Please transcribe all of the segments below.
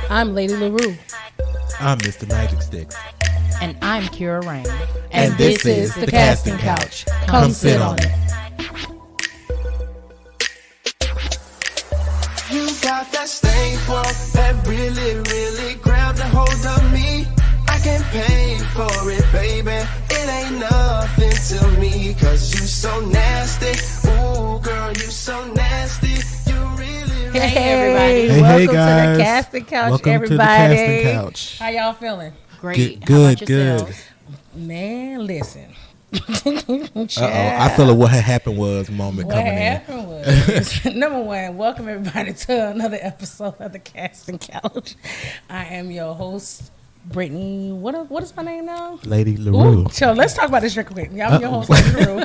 I'm Lady LaRue. I'm Mr. Magic Sticks. And I'm Kira Rain. And this is the Casting Couch. Come sit on it. You got that staple that really grabbed a hold of me. I can pay for it, baby. It ain't nothing to me, cause you so nasty. Ooh, girl, you so nasty. You really. Hey everybody. Hey, Welcome guys. to the Casting Couch, Welcome everybody. to the Casting Couch. How y'all feeling? Great. Good, How about good. yourselves? Man, listen. I feel like what had happened was moment What coming happened was, number one, welcome everybody to another episode of the Casting Couch. I am your host, Brittany. What is my name now? in. Lady LaRue. Ooh, so let's talk about this drink quick. I'm your host, Lady LaRue.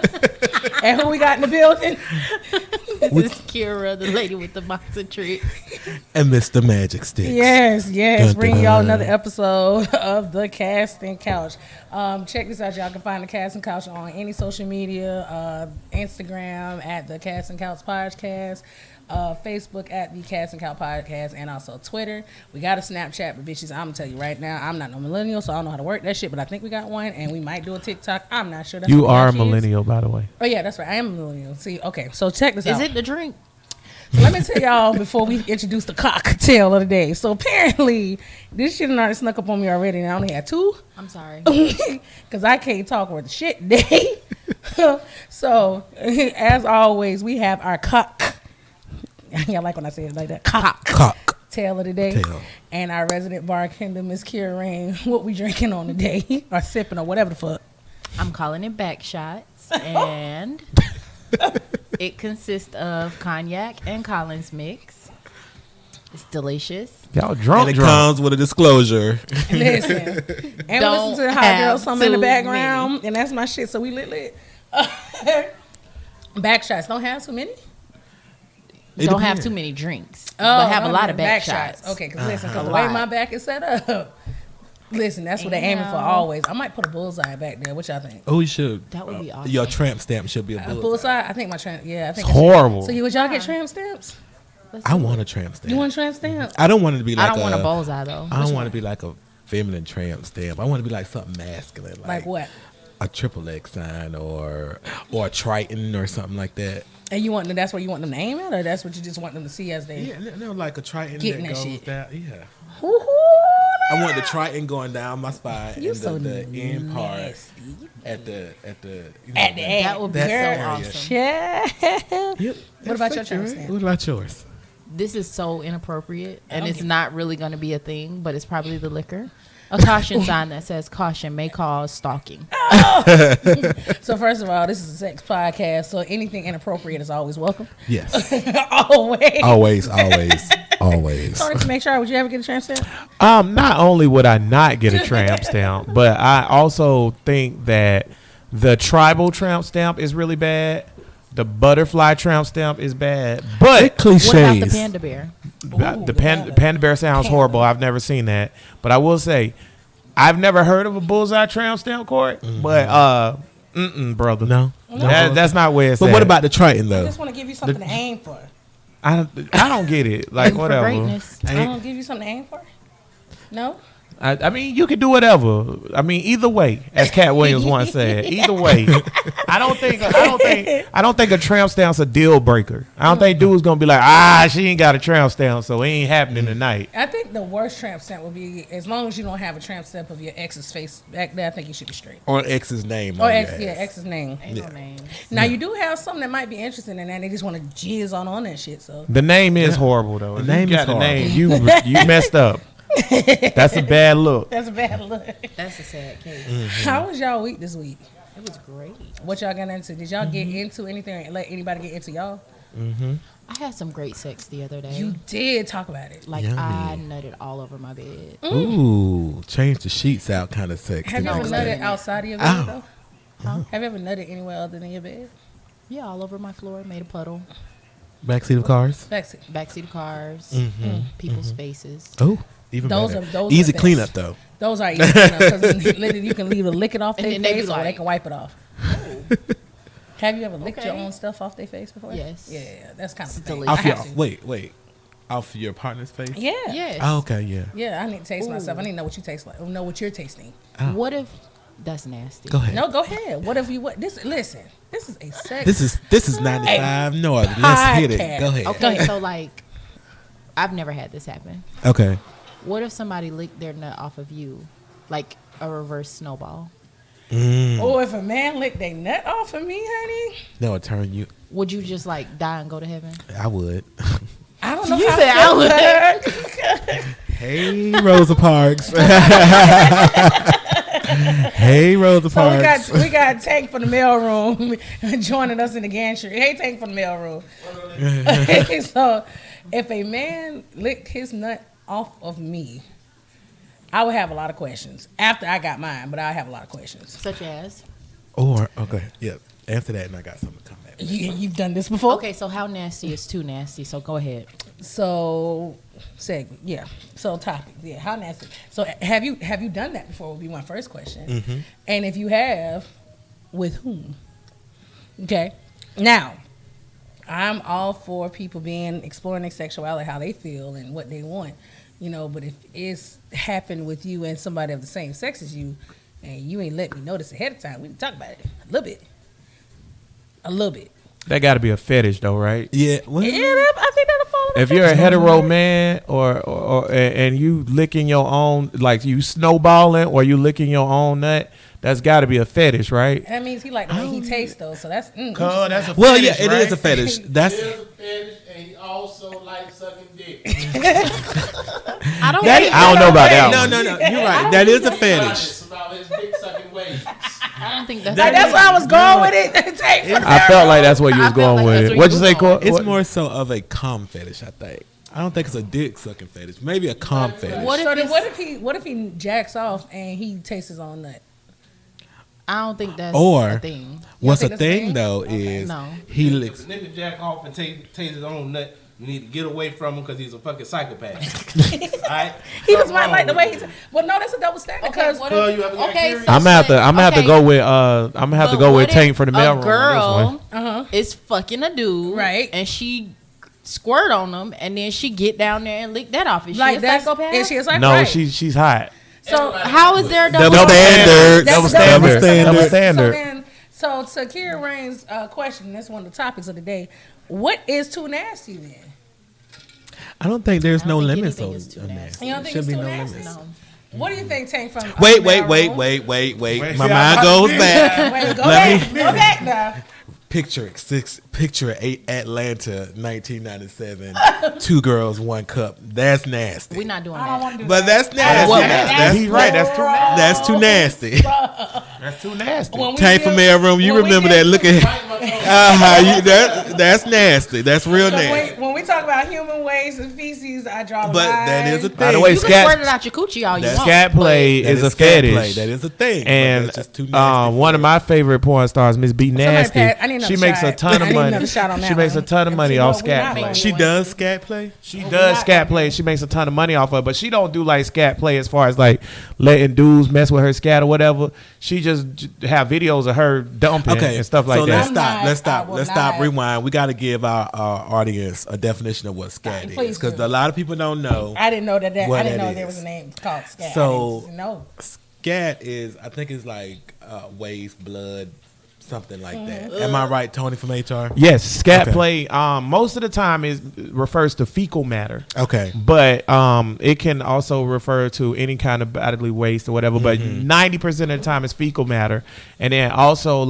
And who we got in the building? This is Kira, the lady with the box of tricks. And Mr. Magic Sticks. Yes. Dun, Bring dun, y'all dun. another episode of the Casting Couch. Check this out, y'all can find the Casting Couch on any social media, Instagram at the Casting Couch Podcast, Facebook at the Casting Couch Podcast, and also Twitter. We got a Snapchat, but bitches, I'm gonna tell you right now, I'm not no millennial, so I don't know how to work that shit, but I think we got one, and we might do a TikTok. I'm not sure. That's You what are a y'all kids- millennial, by the way. Oh yeah, that's right. I am a millennial. See, okay, so check this out. Is it the drink? So let me tell y'all before we introduce the cocktail of the day. So apparently, this shit already snuck up on me already, and I only had two. I'm sorry. Because I can't talk worth shit today. So, as always, we have our cock. Y'all like when I say it like that? Cock. Tail of the day. Tail. And our resident bartender, Miss Kira Rain. What we drinking on today? Or sipping or whatever the fuck. I'm calling it back shots, and it consists of cognac and Collins mix. It's delicious. Y'all drunk, And it drunk. comes with a disclosure. Listen. And we Don't listen to the hot girl have song in the too background. And that's my shit. So we lit. Back shots. Don't have too many? Don't have depends. too many drinks, but have a lot of back shots. Okay, because listen, A because the way lot. my back is set up, listen, that's what they're aiming for always. I might put a bullseye back there. What y'all think? Oh, you should. That would be awesome. Your tramp stamp should be a A bullseye. bullseye? I think my tramp. Yeah, I think It's horrible. So would y'all get tramp stamps? I want a tramp stamp. You want tramp stamps? I don't want it to be like I don't want a bullseye though. I don't want to be like a feminine tramp stamp. I want to be like something masculine. Like what? A triple X sign or a Triton or something like that. And you want that's where you want them to aim at, or that's what you just want them to see as they? Yeah, no, like a Triton Getting that that goes shit. down. Yeah. Woo-hoo, I want the Triton going down my spine You and so the end part nasty. at the you At the end. That would be That so area. awesome. Yeah. Yep. What about your That's tramp it, stamp? What about yours? This is so inappropriate, and don't it's get- not really going to be a thing, but it's probably the liquor. A caution sign that says caution may cause stalking. So first of all, this is a sex podcast, so anything inappropriate is always welcome. Yes. Always. always. Sorry to make sure. Would you ever get a tramp stamp? Not only would I not get a tramp stamp, but I also think that the tribal tramp stamp is really bad. The butterfly tramp stamp is bad. But cliches. What about the panda bear? the panda bear sounds horrible. I've never seen that. But I will say, I've never heard of a bullseye tramp stamp court. But, brother. No. That's not where it's But at. what about the Triton I though? just want to give you something to aim for. I don't get it. Like, For whatever. greatness. I don't give you something to aim for. No. I mean, you can do whatever. I mean, either way, as Cat Williams once said, either way. I don't think a tramp stamp's a deal breaker. I don't think dude's gonna be like, she ain't got a tramp stamp, so it ain't happening tonight. I think the worst tramp stamp would be as long as you don't have a tramp stamp of your ex's face back there. I think you should be straight. Or X's name. Or on ex, your yeah, ass. ex's name. Ain't no names. Now you do have some that might be interesting in that. They just want to jizz on that shit. So The name is horrible though. The If name you got is the horrible. name, you messed up. That's a bad look. that's a bad look. That's a sad case. How was y'all week this week? It was great. What y'all got into? Did y'all get into anything? Or let anybody get into y'all? I had some great sex the other day. You did talk about it. Like Yummy. I nutted all over my bed. Ooh, change the sheets out kind of sex. Have you No, ever it's nutted not. outside of your bed Ow. though? Have you ever nutted anywhere other than your bed? Yeah, all over my floor, made a puddle. Backseat of cars. Backseat. Backseat of cars, Mm-hmm. people's faces. Oh, even Those better. are- those Easy are best. cleanup though. Those are easy because literally you can leave a lick it off And their then they be face or they like- can wipe it off. Have you ever licked your own stuff off their face before? Yes. Yeah, that's kind of It's thing. delicious. Off your, wait. off your partner's face? Yeah. Yes. Oh, okay, yeah. Yeah, I need to taste myself. I need to know what you taste like. Know what you're tasting. What if that's nasty? Go ahead. No, go ahead. What if you what this listen. This is a sex This is 95 North. Let's hit it. podcast. Go ahead. Okay, so like, I've never had this happen. Okay. What if somebody licked their nut off of you, like a reverse snowball? Or if a man licked their nut off of me, honey, That would turn you. Would you just like die and go to heaven? I would. I don't know You how said I would. Hey, Rosa Parks. Hey, Rosa So Parks. we got Tank from the mailroom joining us in the gantry. Hey, Tank from the mailroom. So if a man licked his nut off of me, I would have a lot of questions. After I got mine, but I have a lot of questions. Such as? Or, okay, yeah. Answer that and I got something to come back. You've done this before? Okay, so how nasty is too nasty? So go ahead. So segment, yeah. So topic, yeah. How nasty? So have you done that before? Would be my first question. Mm-hmm. And if you have, with whom? Okay. Now, I'm all for people exploring their sexuality, how they feel, and what they want. You know, but if it's happened with you and somebody of the same sex as you, and you ain't let me know this ahead of time, we can talk about it a little bit. A little bit. That got to be a fetish, though, right? Yeah. Well, Yeah, I think that'll fall. in If the you're a fetish. hetero man, or and you licking your own, like you snowballing, or you licking your own nut, that's got to be a fetish, right? That means he like the way he tastes though, so that's That's a well, yeah, it is a fetish. That's There's a fetish, and he also likes sucking dick. I don't. I don't know about that no, one. no. You're right. That is a fetish. It's about his dick sucking ways. I don't think that's. Like, that's where I was going with it. Tank from I felt like that's where you I was felt going like with that's it. where What'd you you say, was going. Court? It's more so of a cum fetish, I think. I don't think it's a dick sucking fetish. Maybe a cum fetish. What if So then it's- what if he jacks off and he tastes his own nut? I don't think that's Or a thing. what's think a that's a thing thing? though is No. he If licks. a nigga jack off and taste his own nut, you need to get away from him because he's a fucking psychopath. Alright? He just might like the way he's. Well, no, that's a double standard Okay, because what Well, if, you ever got okay, curious? so I'm gonna have to okay, go with I'm gonna have to but go what with if Tank for the mailroom. A on girl is fucking a dude, Right. And she squirt on him, and then she get down there and lick that off. Is like she a that's psychopath? is she a this one. psychopath? No, she's hot. So How is there a Double double? standard. That's Double double standard. standard. Double So standard. then, so to Kira Rain's question, that's one of the topics of the day. What is too nasty then? I don't think there's I no don't think limits anything on is too on nasty. that. You don't think Should it's be too no nasty? limits. No. What do you think, Tank from? Wait. Mailroom? My mind goes back. Wait, go Let back. Go back now. Picture Atlanta, 1997. 2 girls, 1 cup. That's nasty. We're not doing I don't that. want to do But that. that's nasty. Well, That's He's right. That's too nasty. That's too nasty. That's too nasty. When we Tank from did- mailroom. You when we remember did- that? Look at that's nasty. That's real So nasty. when we talk about human waste and feces, I draw the But line. that is a thing. By the way, You can scat- squirt it out your coochie all you That's want. Scat play That is a scat fetish. play. That is a thing. And but that's just too nasty. one of my favorite porn stars, Miss B Nasty, I need another she makes a shot. ton I of need money. another shot on She that makes a one. ton of money You know, off we're scat not play. gonna- She does scat play. She does scat play. She makes a ton of money off of it, but she don't do like scat play as far as like letting dudes mess with her scat or whatever. She just have videos of her dumping Okay, and stuff like so that. Let's stop. I will Let's stop. not. Rewind. We got to give our audience a definition of what scat is, Please because do. a lot of people don't know. I didn't know that. What I didn't that know there is. was a name called scat. So- no. Scat is, I think, it's like waste, blood, something like Mm-hmm. that. Am I right, Tony from HR? Yes, scat Okay. play. Most of the time is refers to fecal matter. Okay. But it can also refer to any kind of bodily waste or whatever. But 90% of the time it's fecal matter, and then also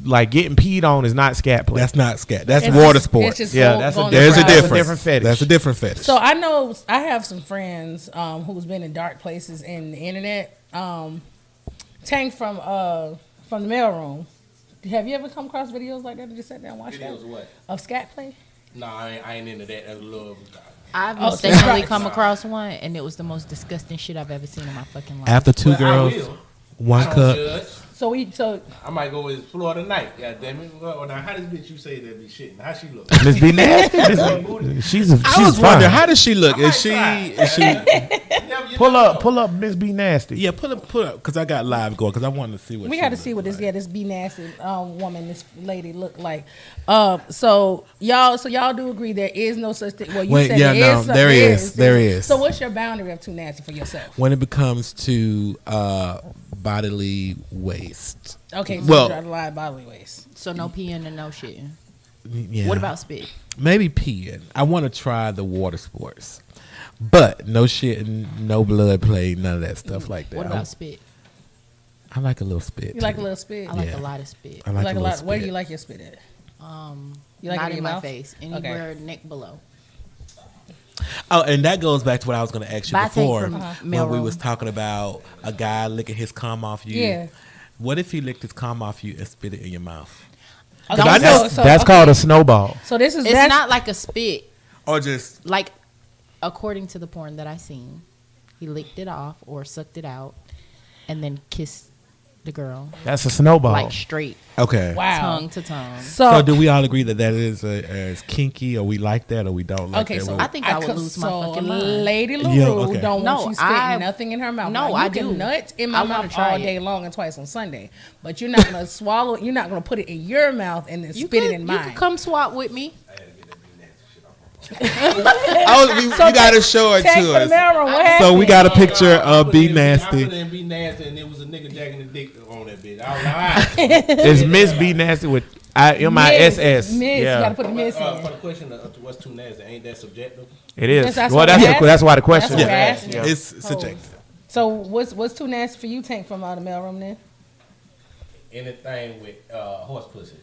like getting peed on is not scat play. That's not scat. That's It's water just- sport. it's just Yeah, go- that's a going There's a around. difference. different fetish. That's a different fetish. So I know I have some friends who's been in dark places in the internet. Tank from the mailroom. Have you ever come across videos like that and just sat down and watch Videos that? of what? Of scat play? No, I ain't into that. That's a little. I've Oh, mistakenly right. come across one, and it was the most disgusting shit I've ever seen in my fucking life. After 2 Well, I girls, will. 1 I don't cup. judge. So I might go with Florida Night. God damn it. Well, now, how this bitch you say that be shitting? How she look? Miss B Nasty. She's I was fine. wondering, how does she look? I might Is she? try. Is she? You Pull up, Miss B Nasty. Yeah, put up, because I got live going, because I wanted to see what We she got to looked see what like. this be nasty woman, this lady look like. So y'all do agree there is no such thing. Well, you Wait, said yeah, there no, is. there is. So what's your boundary of too nasty for yourself? When it becomes to bodily waste. Okay, so Well- you draw the line bodily waste. So no peeing and no shitting. Yeah. What about spit? Maybe peeing? I want to try the water sports. But no shitting, no blood play, none of that stuff like that. What about spit? I like a little spit. You like a too. little spit. I like Yeah. a lot of spit. I You like, like a a lot. lot. Where do you like your spit at? You like Not it in in your my mouth? face. Anywhere neck below. Oh, and that goes back to what I was going to ask you But I take before from when we mailroom. was talking about a guy licking his cum off you. Yeah. What if he licked his cum off you and spit it in your mouth? Okay, I know- That's called a snowball. So this is It's that's not like a spit. Or just Like, according to the porn that I seen, he licked it off or sucked it out, and then kissed the girl That's a snowball. like straight, okay. wow. tongue to tongue. So do we all agree that that is as kinky, or we like that, or we don't like Okay, that? so I think I would lose my fucking mind. Lady LaRue Yeah, okay. don't No, want you spitting I- nothing in her mouth. No, Now, I you can do. nut in I my wanna mouth try all it. day long and twice on Sunday, but you're not gonna swallow. You're not gonna put it in your mouth and then spit it in You mine. could come swap with me. we got to show it Take to for the us. mirror. What So happened? we got a picture of I Be put Nasty. it in Be Nasty, and it was a nigga jacking the dick on that bitch. I was like, all right. It's Miss B Nasty with MISS. Miss, you Yeah, gotta put the miss For in. the question of what's too nasty, ain't that subjective? it is. Yes, that's Well, what that's we the, asked. that's why the question. That's what we is. asked. It's subjective. So what's too nasty for you, Tank, from the mailroom then? Anything with horse pussy.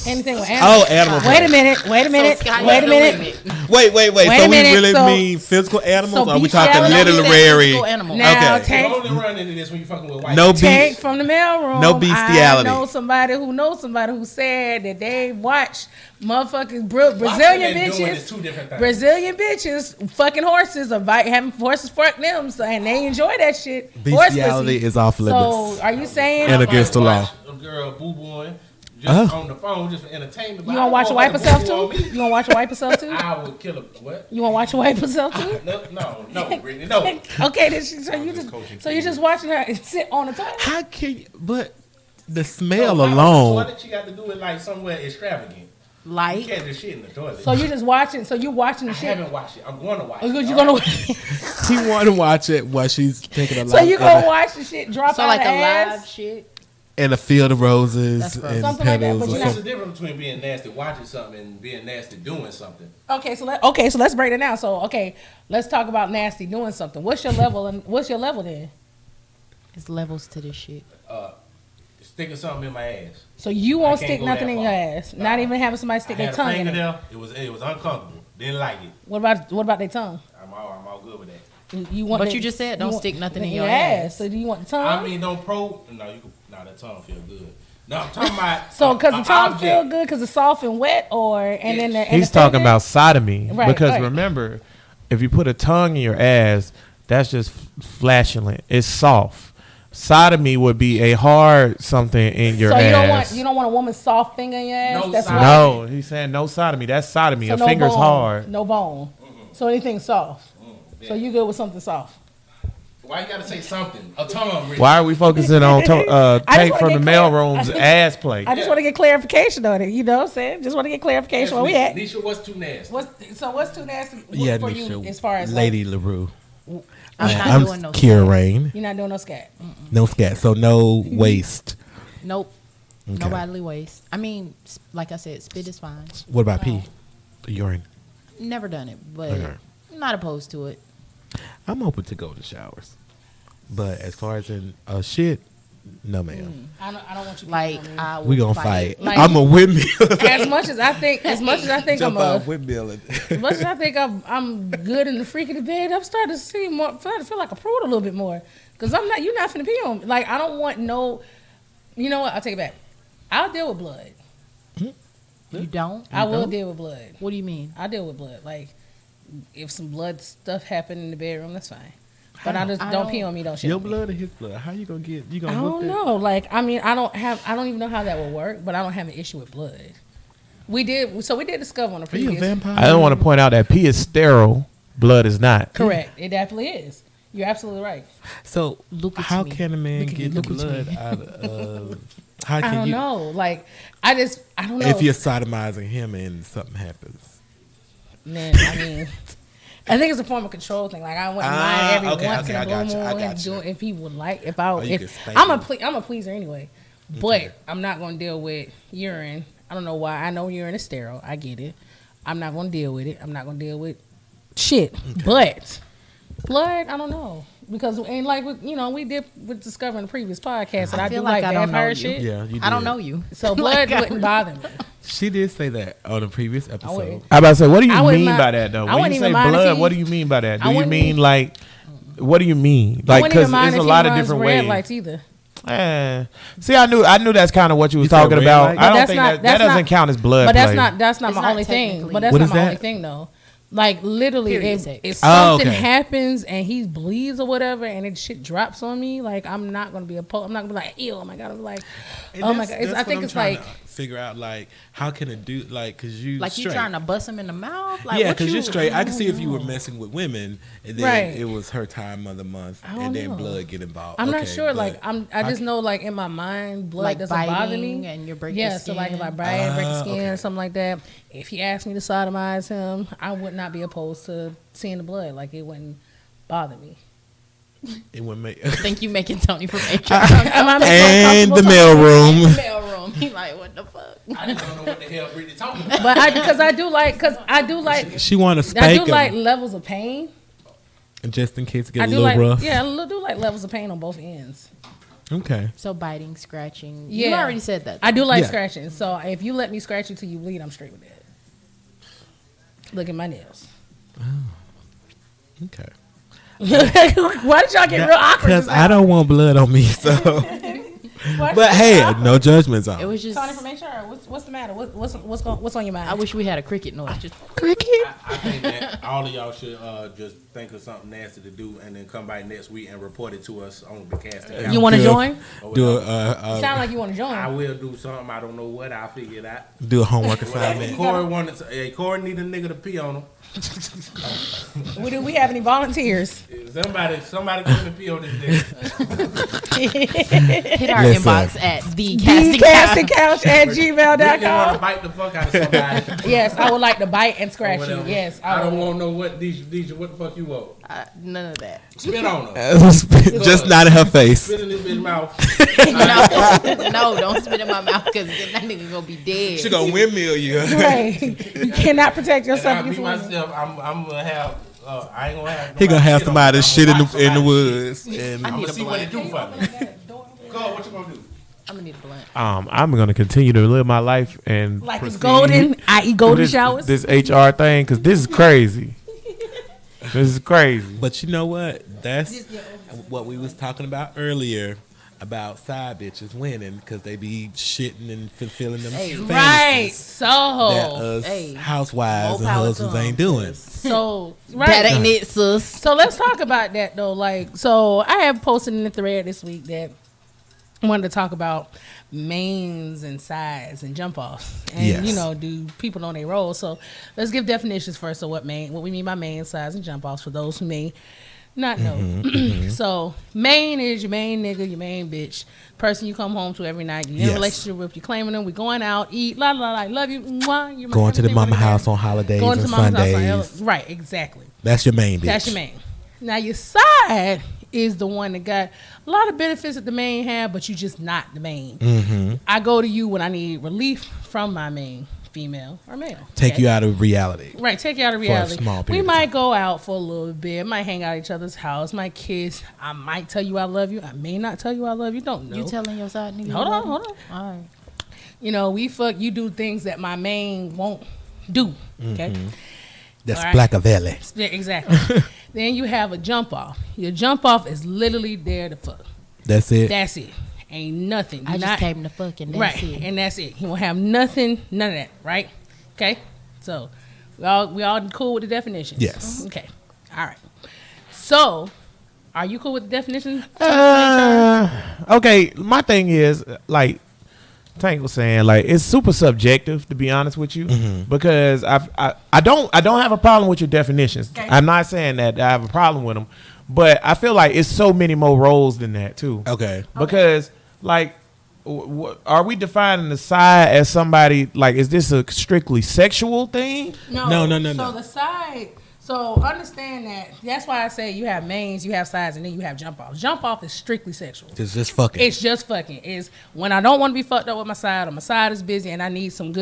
Anything with animals? Oh, animal. Wait a minute. Wait a minute. Sky Wait a is the minute. limit. Wait. Wait So a we minute, really so- mean physical animals, so or are we bestiality- talking No, we said literary? physical animals. Now, Okay. You Tank, only run into this when you fucking with white. No people. Tank beef. from the mailroom. No bestiality. I know somebody who said that they watched motherfucking Brazilian and doing is bitches. two different things. Brazilian bitches fucking horses, or having horses fuck them, so, and they enjoy that shit. Horse Bestiality pussy. is off limits. So, are you saying And against the law. Watch a girl boo-booing just on the phone just for entertainment. you want to watch her wipe herself too? You want to watch her wipe herself too? I would kill her. What? You want to watch her wipe herself too? No, Brittany, no. Okay, then so you just watching her sit on the toilet. How can you? But the smell Why alone. did she got to do it like somewhere extravagant? You Like, can't just shit in the toilet. So you just watching. So you watching the I shit. haven't watched it. I'm going to watch You're it. gonna. He want to watch it while she's taking a So you gonna watch the shit drop so out like of a ass? live shit. in a field of roses That's gross. and Something like that, petals. but or you're There's not- a difference between being nasty watching something and being nasty doing something. Okay, so let's break it down. So let's talk about nasty doing something. What's your level and what's your level then? It's levels to this shit. Sticking something in my ass. So you won't I can't stick go nothing that in far. your ass. Nah. Not even having somebody stick I their had a tongue in finger it. there. It was uncomfortable. Didn't like it. What about their tongue? I'm all good with that. You want? But the- you just said don't want- stick nothing in your your ass. So do you want the tongue? I mean, don't probe. No, you can. No, that tongue feel good. No, I'm talking about. so because the tongue object. feel good because it's soft and wet, or and then and He's the talking finger? about sodomy. Right, because right. remember, if you put a tongue in your ass, that's just flatulent. It's soft. Sodomy would be a hard something in your So ass. you don't want a woman's soft finger in your ass. No That's sodomy. why. No, he's saying no sodomy. That's sodomy. So A no finger's bone, hard. No bone. So anything soft. So you good with something soft? Why you gotta say something? A tongue. Rick. Why are we focusing on I just Tank wanna from the get clear. mailroom's ass plate? I just want to get clarification on it. You know what I'm saying? Just want to get clarification where we at. Nisha, what's too nasty? What's too nasty Yeah, for Nisha, you as far as Lady LaRue. I'm not I'm doing no Kira Rain. you're not doing no scat. No scat. So no waste. Nope. Okay. No bodily waste. I mean, like I said, spit is fine. What about pee? Urine. Never done it, but Okay. I'm not opposed to it. I'm open to golden showers. But as far as in shit, no ma'am. I don't want you. Like picking on me. I We will gonna fight. Like- I'm a windmill. as much as I think windmill. as much as I think I'm good in the freak of the bed, I'm starting to see more. Starting to feel like a prude a little bit more because I'm not. You're not finna pee on me. Like I don't want no. You know what? I'll take it back. I'll deal with blood. You don't? I will deal with blood. What do you mean? I deal with blood. Like if some blood stuff happened in the bedroom, that's fine. But I just I don't don't- pee on me. Don't shit. Your on me. blood or his blood? How you gonna get? You I gonna don't whoop know. Like, I mean, I don't even know how that would work, but I don't have an issue with blood. We did discover on the Are you a previous. vampire? I don't want to point out that pee is sterile. blood is not. Correct. It definitely is. You're absolutely right. So Look at how me. can a man Look at get me, the look at blood out of? How I can don't you? know. Like, I don't know. If you're sodomizing him and something happens, Man, I mean, I think it's a form of control thing. Like, I wouldn't mind every once in a blue moon him doing if he would like. If I, you if could spank I'm him. I'm a pleaser anyway, but I'm not going to deal with urine. I don't know why. I know urine is sterile. I get it. I'm not going to deal with it. I'm not going to deal with shit. But blood, I don't know. Because, and like, we did with Discover in the previous podcast that I do feel like like I don't know vampire you. shit. yeah, you. I don't did. know you. So blood wouldn't bother me. She did say that on a previous episode. wouldn't. I about to say, what do I you wouldn't mean mind- by that though? I When wouldn't you say even mind if blood, he- what do you mean by that? I Do you wouldn't mean even- like? What do you mean? I Like, wouldn't because even mind there's if a he lot of runs different red ways. lights either. See, I knew that's kind of what you was You said talking red about. light? I don't that's think not- that that's doesn't not- count as blood. But play. that's not It's my not only thing. technically. But that's What not is my only that? thing though. Like literally, Period if sex. something okay. happens and he bleeds or whatever, and it shit drops on me, like I'm not gonna be I'm not gonna be like, ew, oh my god, I'm like, And oh my that's- god. that's I what think I'm it's trying like, to figure out like how can it do like because you Like you straight. trying to bust him in the mouth? Like, Yeah, what because you you're straight. I can see if you were messing with women and then Right. it was her time of the month I don't and then know. blood get involved. I'm Okay, not sure. but Like I just know like in my mind, blood Like doesn't bother biting me. and you're breaking Yeah, the so like if I skin. break the skin okay. or something like that, if he asked me to sodomize him, I would not be opposed to seeing the blood. Like it wouldn't bother me. it would make think you making Tony from HR. Am I making and uncomfortable the talking? mailroom. Mailroom. He like, what the fuck? I don't know what the hell Brittany talking about. But I do like She want to I spank do like him levels of pain. just in case it get I a do little like rough. yeah, I do like levels of pain on both ends. Okay. So biting, scratching. Yeah. You already said that. I do like Yeah. scratching. So if you let me scratch you till you bleed, I'm straight with that. Look at my nails. Okay. Why did y'all get real awkward? Because just I don't want blood on me, so. What? But hey, no judgments on. It was just. Tony from HR. What's the matter? What's on your mind? I wish we had a cricket noise. Just I think that all of y'all should just think of something nasty to do and then come back next week and report it to us on the casting couch. You want to Do- join? do Sound like you want to I join. will do something. I don't know what. I'll figure it out. do a homework If assignment. Corey wanted to, hey, Corey need a nigga to pee on him. Do we have any volunteers? Somebody come and pee on this nigga. hit our Listen. inbox at the casting Casting couch. couch at Really want to gmail.com. bite the fuck out of somebody. Yes, I would like to bite and or scratch you. whatever. Yes, I don't would. want to know what these what the fuck you want. None of that. Spit on her. Just not in her face. Spit in this bitch mouth. No, don't spit in my mouth because then that nigga gonna be dead. She gonna windmill you. Right. You cannot protect And yourself I be against women. myself. I'm gonna have. I ain't gonna have. He gonna have somebody shit in watch the somebody woods, shit. and I'm need gonna a see what it do blunt. for me. Cole, what you gonna do? I'm gonna need a blunt. I'm gonna continue to live my life and Like it's proceed golden, i.e. golden this, showers. This HR thing, because this is crazy. This is crazy. But you know what? That's what we was talking about earlier about side bitches winning because they be shitting and fulfilling them Hey. fantasies Right. that So, us Hey. housewives More and power to husbands them. ain't doing. so right. That ain't it, sis. So let's talk about that though. Like, so I have posted in the thread this week that I wanted to talk about mains and sides and jump offs, and Yes. do people know their roles. So let's give definitions first of what we mean by main, sides, and jump offs for those who may not know. So main is your main nigga, your main bitch, person you come home to every night. You're in a Yes. relationship with. You're claiming them. We're going out, eat, la la la. I love you. Mwah, you're my Going to the everything, mama everything. house on holidays Going to and mama's house on Sundays. right, exactly. That's your main bitch. That's your main. Now your side is the one that got a lot of benefits that the main have, but you just not the main. Mm-hmm. I go to you when I need relief from my main, female or male. Take Okay? you out of reality. Right, take you out of for a reality. small We period of might go out for a little bit, might hang out at each other's house, might kiss. I might tell you I love you. I may not tell you I love you. Don't know. You telling your side nigga? Hold you on, love hold him? All right. we fuck. You do things that my main won't do. Okay. That's All right. Blackavelli. Yeah, exactly. Then you have a jump off. Your jump off is literally there to fuck. That's it. That's it. Ain't nothing. I You're just not- came to fuck and that's right, it. and that's it. He won't have nothing, none of that. Right? Okay. So we all cool with the definition. Yes. Okay. All right. So, are you cool with the definition? Okay, my thing is like Tank was saying, like, it's super subjective, to be honest with you, because I don't have a problem with your definitions. Okay. I'm not saying that I have a problem with them, but I feel like it's so many more roles than that too. Okay. Because like, are we defining the side as somebody like? Is this a strictly sexual thing? No. So the side. So understand that. That's why I say you have mains, you have sides, and then you have jump off. Jump off is strictly sexual. It's just fucking. It's just fucking. Is when I don't want to be fucked up with my side, or my side is busy, and I need some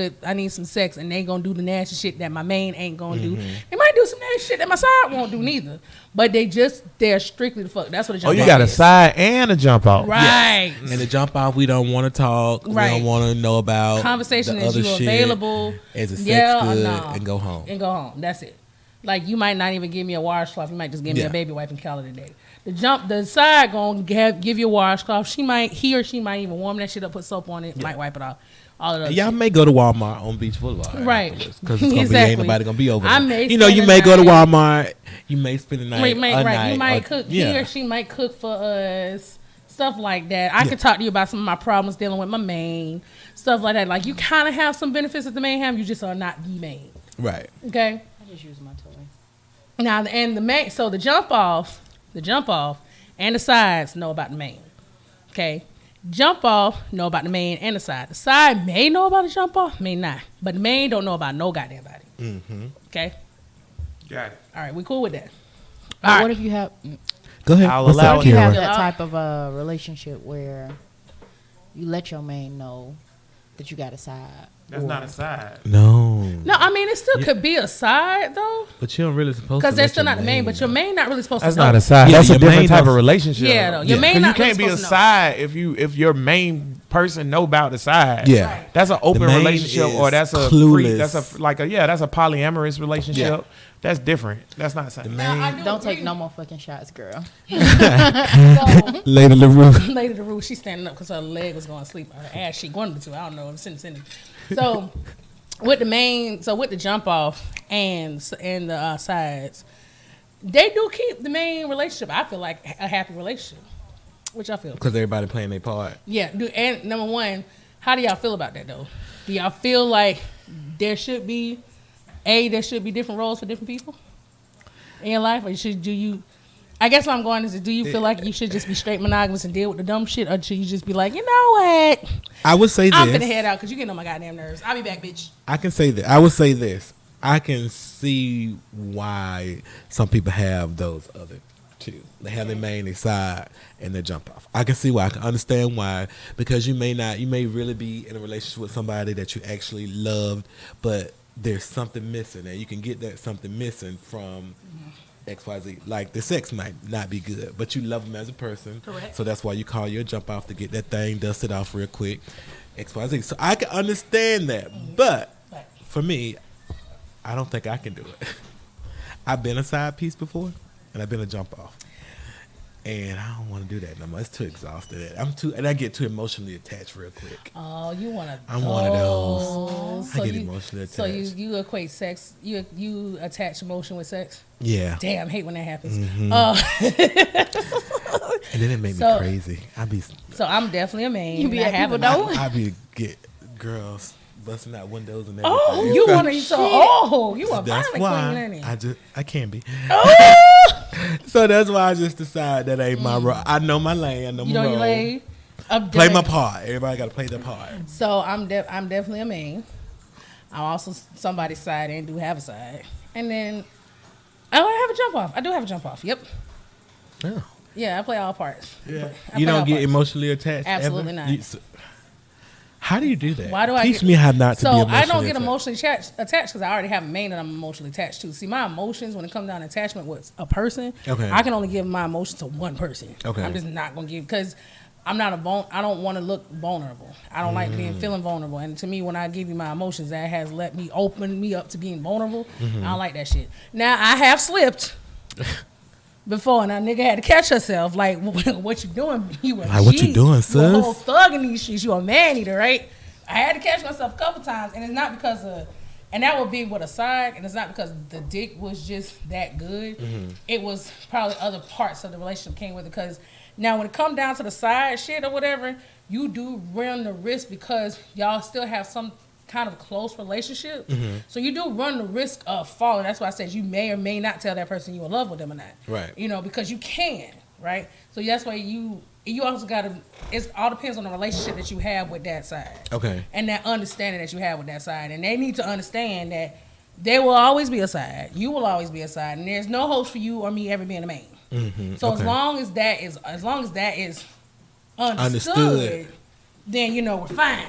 sex, and they gonna do the nasty shit that my main ain't gonna do. They might do some nasty shit that my side won't do neither. But they're strictly the fuck. That's what a jump off is. Oh, you got a side and a jump off. Right. And the jump off, we don't want to talk. Right. We don't want to know about Conversation the is other you shit. available. Is it sex Yeah or good? no? And go home. And go home. That's it. Like, you might not even give me a washcloth. You might just give me Yeah. a baby wipe and call it a day. The side gonna give you a washcloth. He or she might even warm that shit up, put soap on it, might wipe it off. All of that. Y'all may go to Walmart on Beach Boulevard. Right. Because it's gonna Exactly. be ain't nobody gonna be over I there. may You spend may the go to night. Walmart. You may spend the night. Right. night, You might or- cook. Yeah. He or she might cook for us. Stuff like that. I could talk to you about some of my problems dealing with my main. Stuff like that. Like, you kind of have some benefits that the main have. You just are not the main. Right. Okay? I just use my toy. Now, and the main, so the jump off, and the sides know about the main. Okay, jump off know about the main and the side. The side may know about the jump off, may not, but the main don't know about no goddamn body. Mm-hmm. Okay, Got it. all right, we cool with that. But All right. what if you have Go ahead. I'll What's allow up, it. you have Kira? that type of a relationship where you let your main know that you got a side? That's or- not a side. No. No, I mean it still could be a side though, But you don't really supposed to. because they're let still your not the main. But your main not really supposed That's to know. not a side. Yeah, That's a your different main type of don't- relationship. Yeah, though. Your main 'Cause you not really can't be a supposed to know. side if your main person know about the side. Yeah. Right. That's an open main relationship, or is that's a clueless. free. That's a polyamorous relationship. Yeah. That's different. That's not the same. Now, I do Don't agree. take no more fucking shots, girl. So, Lady LaRue. Lady the Rue, she's standing up because her leg was going to sleep. Her ass cheek, one of the two. I don't know. Send. So with the jump off and the sides, they do keep the main relationship. I feel like a happy relationship. Which I feel. Because everybody playing their part. Yeah. And number one, how do y'all feel about that though? Do y'all feel like there should be different roles for different people in your life, or do you? I guess what I'm going is, do you feel like you should just be straight monogamous and deal with the dumb shit, or should you just be like, you know what? I would say I'm finna this. head out because you getting on my goddamn nerves. I'll be back, bitch. I can say that. I would say this. I can see why some people have those other two. They have their main, their side, and their jump off. I can see why. I can understand why. Because you may really be in a relationship with somebody that you actually loved, but there's something missing, and you can get that something missing from XYZ. Like, the sex might not be good, but you love them as a person. Correct. So that's why you call your jump off to get that thing dusted off real quick. XYZ. So I can understand that. But Right. for me, I don't think I can do it. I've been a side piece before, and I've been a jump off. And I don't want to do that no more. It's too exhausted. And I get too emotionally attached real quick. Oh, you want to? I'm one of those. I get emotionally attached. So you equate sex? You attach emotion with sex? Yeah. Damn, hate when that happens. And then it made So- me crazy. So I'm definitely a man. You be and I at have people a- know? I be get girls busting out windows and everything. Oh, you want to? you a That's violent queen, why ain't I can be. Oh, So that's why I just decide that ain't my role. I know my lane. I know you my know role. you lay. Play my part. Everybody got to play their part. So I'm definitely a man. I'm also somebody's side and do have a side. And then I have a jump off. I do have a jump off. Yep. Yeah. Yeah, I play all parts. Yeah. I You play all don't get parts. emotionally attached. Absolutely ever? not. How do you do that? Why do I teach get, me how not to so be emotionally I don't get attached. emotionally attached because I already have a main that I'm emotionally attached to. See, my emotions when it comes down to attachment with a person, Okay. I can only give my emotions to one person. Okay. I'm just not gonna give because I'm not I don't want to look vulnerable. I don't like being feeling vulnerable. And to me, when I give you my emotions, that has let me open me up to being vulnerable. I don't like that shit. Now I have slipped. Before, and that nigga had to catch herself. Like, what you doing? You a Like, what you G. doing, You a sis? whole thug in these streets. You a man eater, right? I had to catch myself a couple times, and it's not because of, and that would be with a side, and it's not because the dick was just that good. It was probably other parts of the relationship came with it, because Now, when it come down to the side shit or whatever, you do run the risk because y'all still have some kind of close relationship. So you do run the risk of falling. That's why I said you may or may not tell that person you in love with them or not. Right. You know, because you can, right? So that's why you also got to, it all depends on the relationship that you have with that side. Okay. And that understanding that you have with that side. And they need to understand that there will always be a side. You will always be a side. And there's no host for you or me ever being a main. So okay. as long as that is understood, then you know we're fine.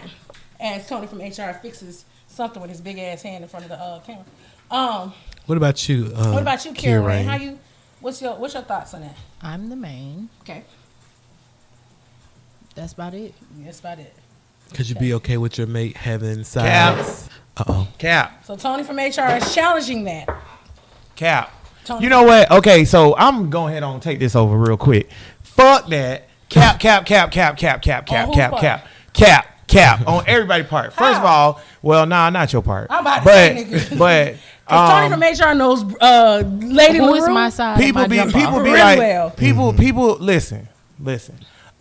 As Tony from HR fixes something with his big ass hand in front of the camera. What about you? What about you, Kira Rain? Rain? How you? What's your thoughts on that? I'm the main. Okay, That's about it. that's about it. Could you be okay with your mate having sides? Cap. So Tony from HR is challenging that. Cap. Tony. You know what? Okay, so I'm going ahead and take this over real quick. Fuck that. Cap on everybody's part. First of all, well, nah, not your part. I'm about to say, nigga. But Tony from HR knows Lady Who is LaRue. my side? people of my be jump off? Really like well. people listen.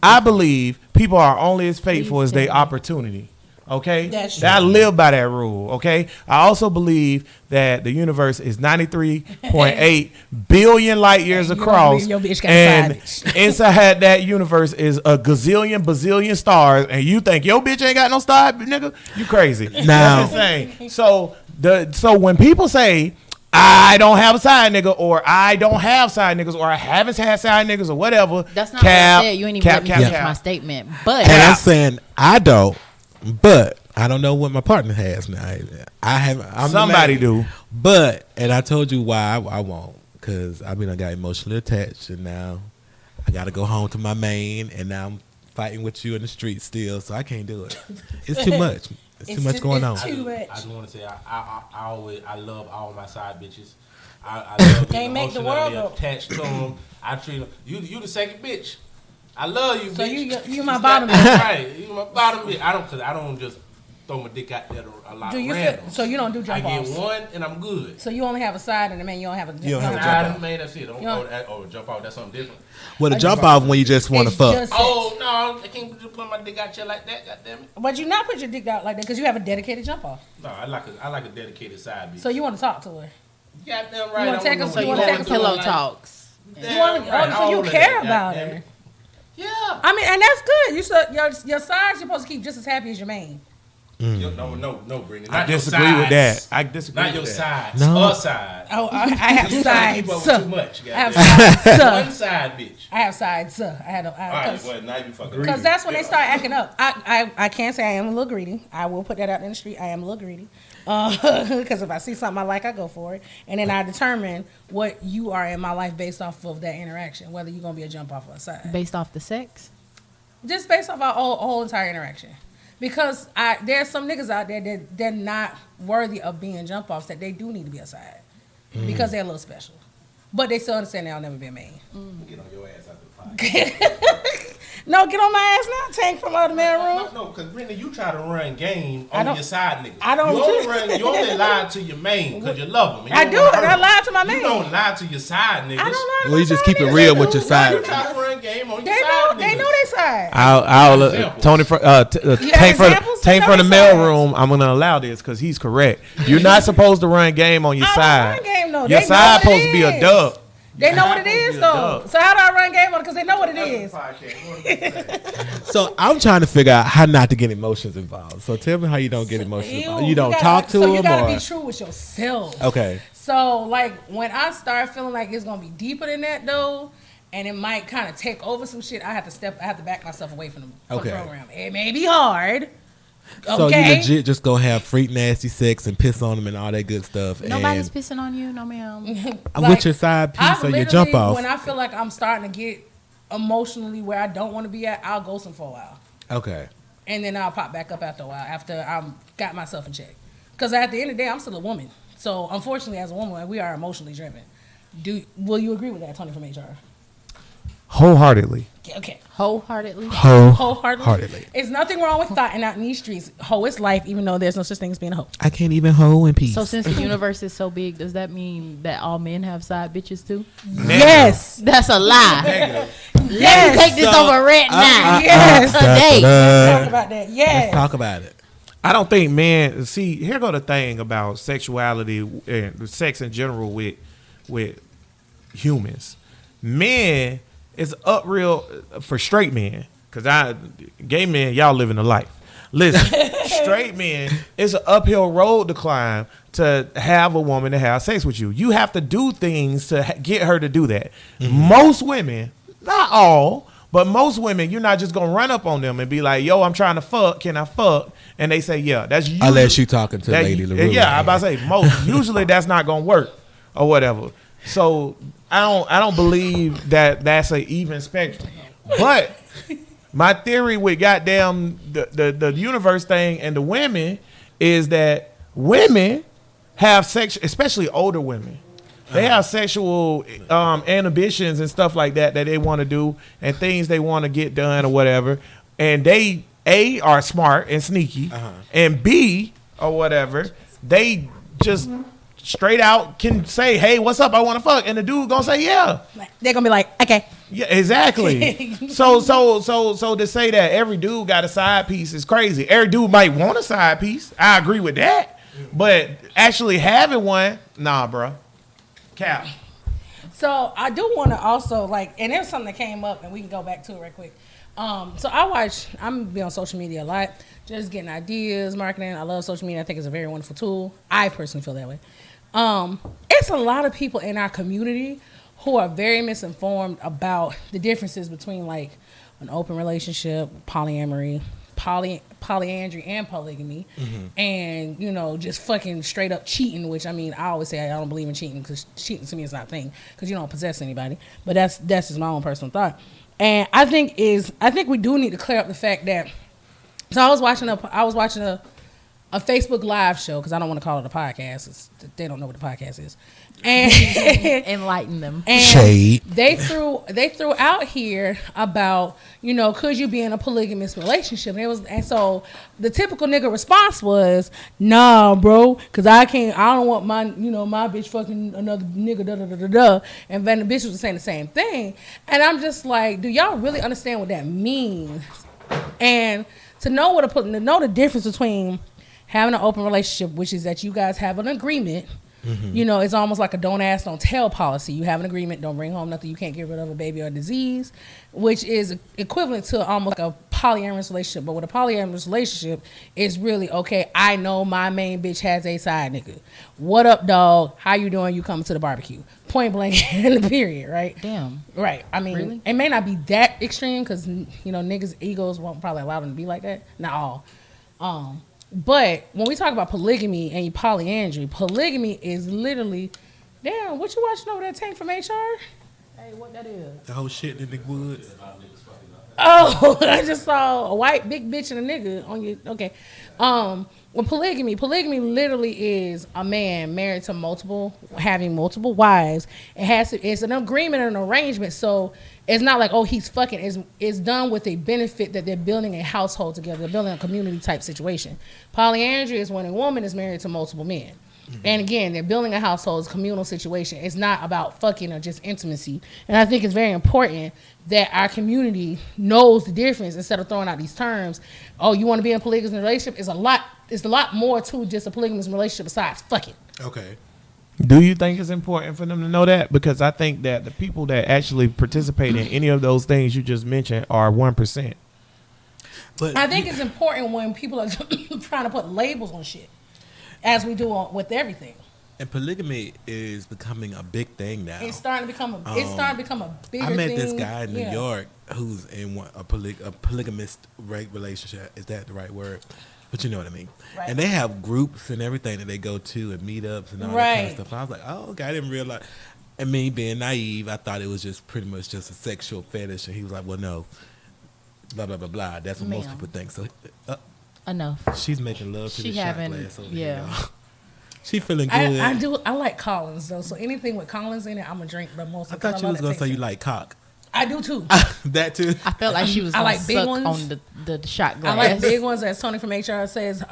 I believe people are only as faithful as their opportunity. Okay, That's true. I live by that rule. Okay, I also believe that the universe is 93.8 billion light years You don't across, believe your bitch got a and side bitch. inside that universe is a bazillion stars, and you think your bitch ain't got no star, nigga? You crazy? Now- That's insane. So when people say I don't have a side nigga, or I don't have side niggas, or I haven't had side niggas, or whatever, That's not what I said. You ain't even let me finish my statement. But And I'm saying I don't, but I don't know what my partner has now. I have. I'm the Somebody man. do. But and I told you why I won't, because I got emotionally attached, and now I got to go home to my main, and now I'm fighting with you in the street still, so I can't do it. It's too much. It's too much going on. Too much. I just want to say I love all my side bitches. I love being Can't make the world emotionally go. attached to them. I treat them. You the second bitch. I love you, So bitch. you my bottom That's right. You my bottom bitch. I don't just throw my dick out there to a lot Do of you random. feel, so you don't do I jump get offs? one and I'm good. So you only have a side and a man. You don't have a. You don't have a jump jump off. off. Man, that's it. Jump off. That's something different. Well, the jump off when you just want to It's fuck. just- Oh no, I can't just put my dick out there like that. God damn it. But you not put your dick out like that because you have a dedicated jump off. No, I like a dedicated side bitch. So you want to talk to her. Goddamn right. You wanna I take wanna us- know so you you wanna what take want us doing, pillow like, talks. damn You want, right, so you all of care that, about goddamn her. it. Yeah. I mean, and that's good. You your side's supposed to keep just as happy as your main. No, Brittany. I Not your disagree with that. sides. I disagree Not your with that. sides. No. Her side. Oh, I have You trying to keep sides. up with too much. I have goddamn. sides. One side, bitch. I have sides. I had All right, because well, now you fucking. that's when they start acting up. I can't say I am a little greedy. I will put that out in the street. I am a little greedy. Because if I see something I like, I go for it, and then I determine what you are in my life based off of that interaction, whether you're gonna be a jump off or a side. Based off the sex. Just based off our whole entire interaction. Because there's some niggas out there that they're not worthy of being jump offs, that they do need to be a side. Because they're a little special. But they still understand they'll never be a man. Get on your ass out the pot. No, get on my ass now, Tank from the mail room. No, because Brittany, you try to run game I on don't- your side niggas. I don't- You only lie to your main because you love them. I do it. I lie to my man. You don't lie to your side niggas. I don't know. Well, you just keep it real with your You side. try to run game on They your know. side They niggas. know they side. I'll Examples. Tony for have Tank for examples? Tank Tell for the us mail sides. room. I'm gonna allow this because he's correct. You're not supposed to run game on your I don't side. run game, though. Your They know side what it supposed to be a is. dub. They know what it Supposed to is, be a though. dub. So how do I run game on it? Because they know what it is. So I'm trying to figure out how not to get emotions involved. So tell me how you don't get emotions involved. You don't gotta- talk to so them, you gotta or be true with yourself. okay. So like when I start feeling like it's gonna be deeper than that though, and it might kind of take over some shit, I have to back myself away from the Okay. program. It may be hard. So Okay. you legit just go have freak nasty sex and piss on them and all that good stuff. Nobody's and pissing on you, no ma'am. with your side I've piece or your literally, jump off. when I feel like I'm starting to get emotionally where I don't want to be at, I'll ghost them for a while. Okay. And then I'll pop back up after a while after I'm got myself in check. Because at the end of the day, I'm still a woman. So unfortunately, as a woman, we are emotionally driven. Will you agree with that, Tony from HR? Wholeheartedly. Okay. Wholeheartedly. Wholeheartedly. There's nothing wrong with thoughting out in these streets. Hoe is life, even though there's no such thing as being a hoe. I can't even hoe in peace. So since the universe is so big, does that mean that all men have side bitches too? Yes. That's a lie. Negative. Let's take this over rent now. Yes. Today. Talk about that. Let's Yes. talk about it. I don't think men see. Here go the thing about sexuality and sex in general with humans. Men is up real for straight men because gay men y'all living a life. Listen, straight men, it's an uphill road to climb to have a woman to have sex with you. You have to do things to get her to do that. Most women, not all, but most women, you're not just gonna run up on them and be like, "Yo, I'm trying to fuck. Can I fuck?" And they say, "Yeah." That's usually, Unless you talking to Lady LaRue. yeah, I'm about to say most. Usually, that's not gonna work or whatever. So I don't believe that that's an even spectrum. But my theory with goddamn the universe thing and the women is that women have sex, especially older women. They have sexual inhibitions and stuff like that they want to do and things they want to get done or whatever. And they are smart and sneaky, and B or whatever, they just straight out can say, "Hey, what's up? I want to fuck," and the dude gonna say, "Yeah." They're gonna be like, okay. Yeah, exactly. so to say that every dude got a side piece is crazy. Every dude might want a side piece. I agree with that, but actually having one, nah, bro. Cap. So I do want to also and there's something that came up, and we can go back to it right quick. So I'm be on social media a lot, just getting ideas, marketing. I love social media. I think it's a very wonderful tool. I personally feel that way. It's a lot of people in our community who are very misinformed about the differences between an open relationship, polyamory, polyandry, and polygamy, and just fucking straight up cheating. Which I always say I don't believe in cheating because cheating to me is not a thing because you don't possess anybody. But that's just my own personal thought. And I think we do need to clear up the fact that. So I was watching a Facebook live show because I don't want to call it a podcast. They don't know what a podcast is. And Enlighten them. And Shade. They threw out here about could you be in a polygamous relationship? And so the typical nigga response was, "Nah, bro, because I don't want my my bitch fucking another nigga da da da da da." And then the bitch was saying the same thing, and I'm just like, do y'all really understand what that means? And to know the difference between having an open relationship, which is that you guys have an agreement. It's almost like a don't ask, don't tell policy. You have an agreement, don't bring home nothing you can't get rid of, a baby or a disease, which is equivalent to almost like a polyamorous relationship. But with a polyamorous relationship, it's really, okay, I know my main bitch has a side nigga. What up, dog? How you doing? You coming to the barbecue. Point blank in the period, right? Damn. Right. Really? It may not be that extreme because, niggas' egos won't probably allow them to be like that. Not all. But when we talk about polygamy and polyandry, polygamy is literally, damn, what you watching over there, Tank from HR? Hey, what that is? The whole shit in the woods. Oh, I just saw a white big bitch and a nigga on you. Okay. Well, polygamy literally is a man married to having multiple wives. It's an agreement and an arrangement. So it's not like, oh, he's fucking. It's done with a benefit that they're building a household together. They're building a community type situation. Polyandry is when a woman is married to multiple men. And again, they're building a household, it's a communal situation. It's not about fucking or just intimacy. And I think it's very important that our community knows the difference instead of throwing out these terms. Oh, you want to be in a polygamous relationship? It's a lot more to just a polygamous relationship besides fucking. Okay. Do you think it's important for them to know that? Because I think that the people that actually participate in any of those things you just mentioned are 1%. But I think it's important when people are trying to put labels on shit, as we do with everything. And polygamy is becoming a big thing now. It's starting to become a bigger thing. I met this guy in New York who's in a polygamist relationship. Is that the right word? But you know what I mean. Right. And they have groups and everything that they go to and meetups and all that kind of stuff. I was like, oh, okay, I didn't realize. And me being naive, I thought it was just pretty much just a sexual fetish. And he was like, well, no, blah, blah, blah, blah. That's what most people think. So Enough. she's making love to the shot glass over here, y'all. She feeling good. I like Collins, though. So anything with Collins in it, I'm going to drink. But most I of the thought you was going to say you like cock. I do too. That too. I felt like she was I gonna like big suck ones. on the shot I glass. like big ones, as Tony from HR says.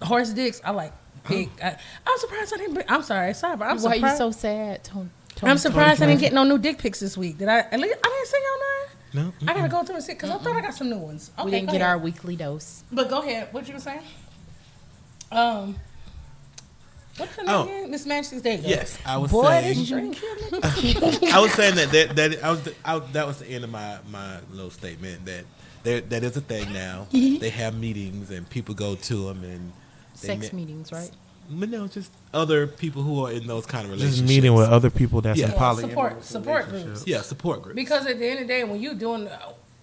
Horse dicks. I like big. I'm surprised I didn't. I'm sorry, but I'm Why surprised. are you so sad, Tony? I'm surprised I didn't get no new dick pics this week. Did I? At least I didn't send y'all none. No. I gotta go through and see because I thought I got some new ones. Okay, We didn't go get ahead. our weekly dose. But go ahead. What you were saying? What's her name Oh. again? Miss Majesty's Day. Yes, I was Boy, saying. this drink. I was saying that was the end of my little statement that is a thing now. They have meetings and people go to them and they Sex meetings, right? But no, just other people who are in those kind of relationships. Just meeting with other people that's Yeah. in polyamorous Support relationships. groups. Yeah, support groups. Because at the end of the day, when you're doing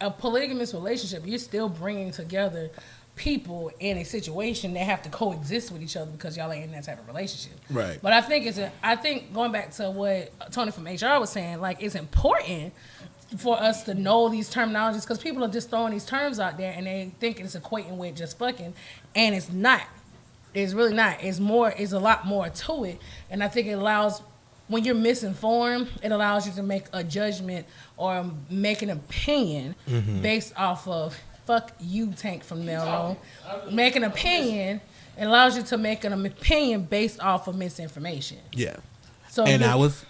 a polygamous relationship, you're still bringing together people in a situation that have to coexist with each other because y'all ain't in that type of relationship. Right. But I think going back to what Tony from HR was saying, like it's important for us to know these terminologies because people are just throwing these terms out there and they think it's equating with just fucking, and it's not. It's really not. It's a lot more to it, and I think it allows. When you're misinformed, it allows you to make a judgment or make an opinion based off of fuck you, Tank from Melrose. Make an opinion. It allows you to make an opinion based off of misinformation. Yeah. So And you- I was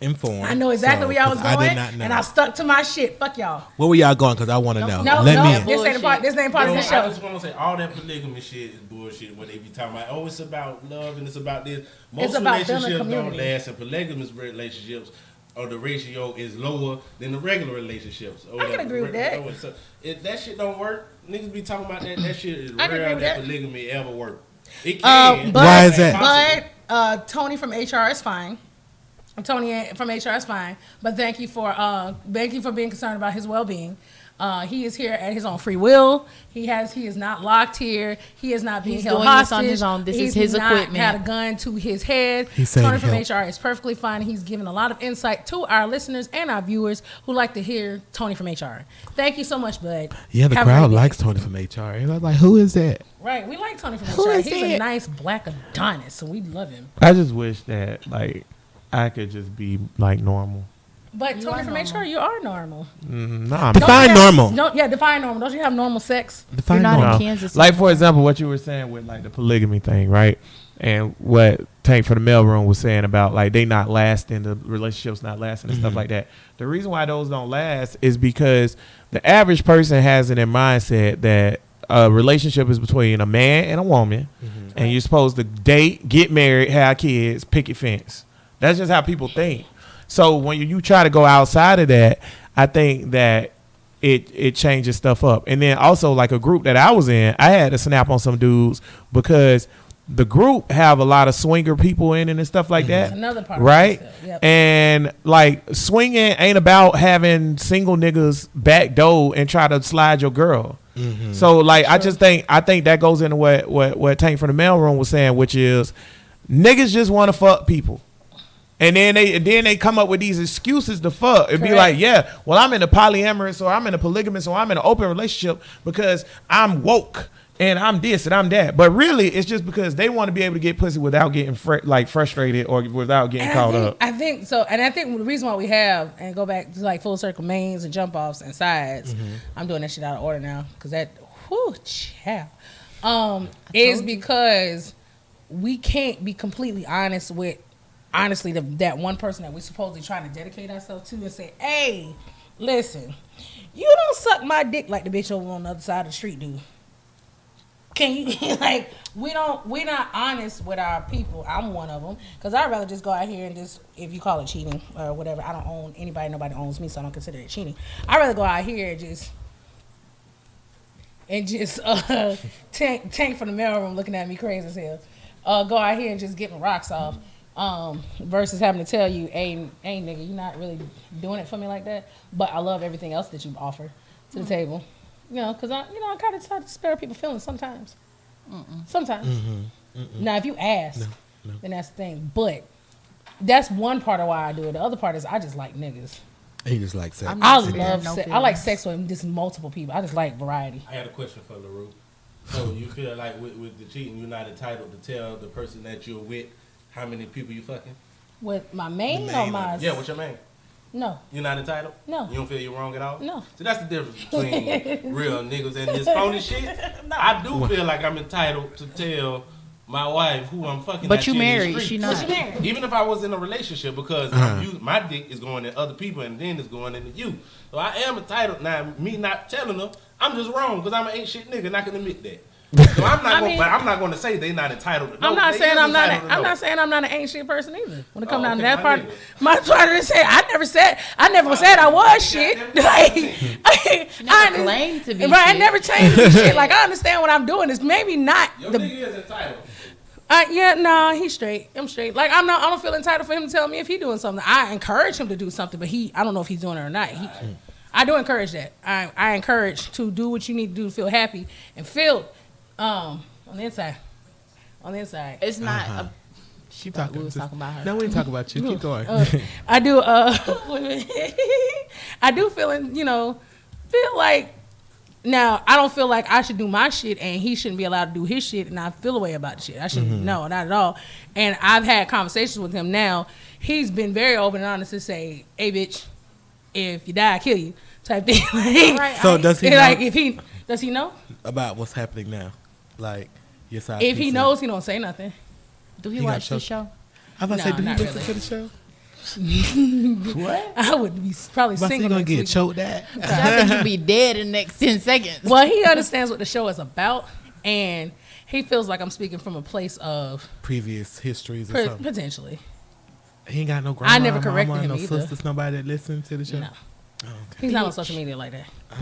informed. I know exactly so, where y'all was 'cause going, I did not know. and I stuck to my shit. Fuck y'all. Where were y'all going? Because I want to know. No, Let no, me in. this ain't a part. This ain't part of Bro, the I show. just want to say all that polygamy shit is bullshit. When they be talking about, oh, it's about love and it's about this. Most It's about building relationships don't community. last, and polygamous relationships, or the ratio is lower than the regular relationships. Or I can whatever. agree with that. So if that shit don't work, niggas be talking about that. That shit is I can agree rare with that that. polygamy ever work. It can. But, Why is that? But Tony from HR is fine. Tony from HR is fine. But thank you for being concerned about his well-being. He is here at his own free will. He is not locked here. He is not being He's held doing this hostage. on his own. This He's is his not equipment. had a gun to his head. He's saying Tony from help. HR is perfectly fine. He's given a lot of insight to our listeners and our viewers who like to hear Tony from HR. Thank you so much, bud. Yeah, the Have a crowd great day. likes Tony from HR. And I was like, who is that? Right, we like Tony from Who HR. is He's a that? nice black Adonis, so we love him. I just wish that like I could just be like normal. But Tony are from normal. HR, you are normal. Nah, I'm Define normal. No, yeah, define normal. Don't you have normal sex? Define not normal. in Kansas. Like for example, what you were saying with like the polygamy thing, right? And what Tank for the mailroom was saying about like they not lasting, the relationships not lasting and stuff like that. The reason why those don't last is because the average person has in their mindset that a relationship is between a man and a woman, and you're supposed to date, get married, have kids, picket fence. That's just how people think. So when you try to go outside of that, I think that it changes stuff up. And then also like a group that I was in, I had to snap on some dudes because the group have a lot of swinger people in it and stuff like that. Another part of right? it still, yep. And like swinging ain't about having single niggas backdoor and try to slide your girl. So like I think that goes into what Tank from the mailroom was saying, which is niggas just want to fuck people. And then they come up with these excuses to fuck. It'd be Correct. like, yeah, well, I'm in a polyamorous or I'm in a polygamous or I'm in an open relationship because I'm woke and I'm this and I'm that. But really, it's just because they want to be able to get pussy without getting frustrated or without getting caught up. I think so, and I think the reason why we have and go back to like full circle mains and jump offs and sides. I'm doing that shit out of order now because that, is because we can't be completely honest with. Honestly, that one person that we're supposedly trying to dedicate ourselves to and say, hey, listen, you don't suck my dick like the bitch over on the other side of the street do. Can you, like, we're not honest with our people. I'm one of them. Because I'd rather just go out here and just, if you call it cheating or whatever, I don't own anybody, nobody owns me, so I don't consider it cheating. I'd rather go out here and just tank from the mailroom looking at me crazy as hell. Go out here and just get my rocks off. Versus having to tell you, hey nigga, you're not really doing it for me like that. But I love everything else that you offer to the table. You know, because I kind of try to spare people feelings sometimes. Sometimes. Now, if you ask, then that's the thing. But that's one part of why I do it. The other part is I just like niggas. He just like sex. I'm I not sparing love no sex. I like feelings. sex with just multiple people. I just like variety. I had a question for LaRue. So you feel like with the cheating, you're not entitled to tell the person that you're with how many people you fucking? With my main The or main, my... Yeah, what's your man? No. You're not entitled? No. You don't feel you're wrong at all? No. So that's the difference between real niggas and this phony shit. I do feel like I'm entitled to tell my wife who I'm fucking. But at you in these married, streets. she not. Even if I was in a relationship, because my dick is going to other people and then it's going into you. So I am entitled. Now, me not telling them, I'm just wrong because I'm an ain't shit nigga and I can admit that. So I'm not but I'm not going to say they not entitled to know. I'm not They saying is I'm not. entitled to I'm know. not saying I'm not an ancient person either. When it comes down to okay, that part, my nigga. my part of this head, I never said I was shit. Like, Never claimed to be right. I shit. never changed to be shit. Like I understand what I'm doing. It's maybe not Your the. nigga is entitled. Yeah, no, he's straight. I'm straight. Like I don't feel entitled for him to tell me if he's doing something. I encourage him to do something, but I don't know if he's doing it or not. I do encourage that. I encourage to do what you need to do to feel happy and feel on the inside. On the inside. It's not. She thought we was Just- talking about her. No, we ain't talking about you. Keep going. I do. I do feel like. Now I don't feel like I should do my shit and he shouldn't be allowed to do his shit, and I feel a way about the shit. I shouldn't. No, not at all. And I've had conversations with him. Now he's been very open and honest to say, "Hey, bitch, if you die, I kill you," type thing. Like, So does he like know if he does he know? about what's happening now? Like your side. If he piece knows, he don't say nothing. Do he He got watch the choked. show? I was about to say, No, do you not listen really. to the show? I would be probably But single. he gonna next get week. choked at. I think you'll be dead in the next 10 seconds. Well, he understands what the show is about, and he feels like I'm speaking from a place of Previous histories or something. potentially. He ain't got no grandma, I never corrected mama, him no either. sisters, nobody that listen to the show. No, Oh, okay. he's not on Bitch. social media like that. Bitch.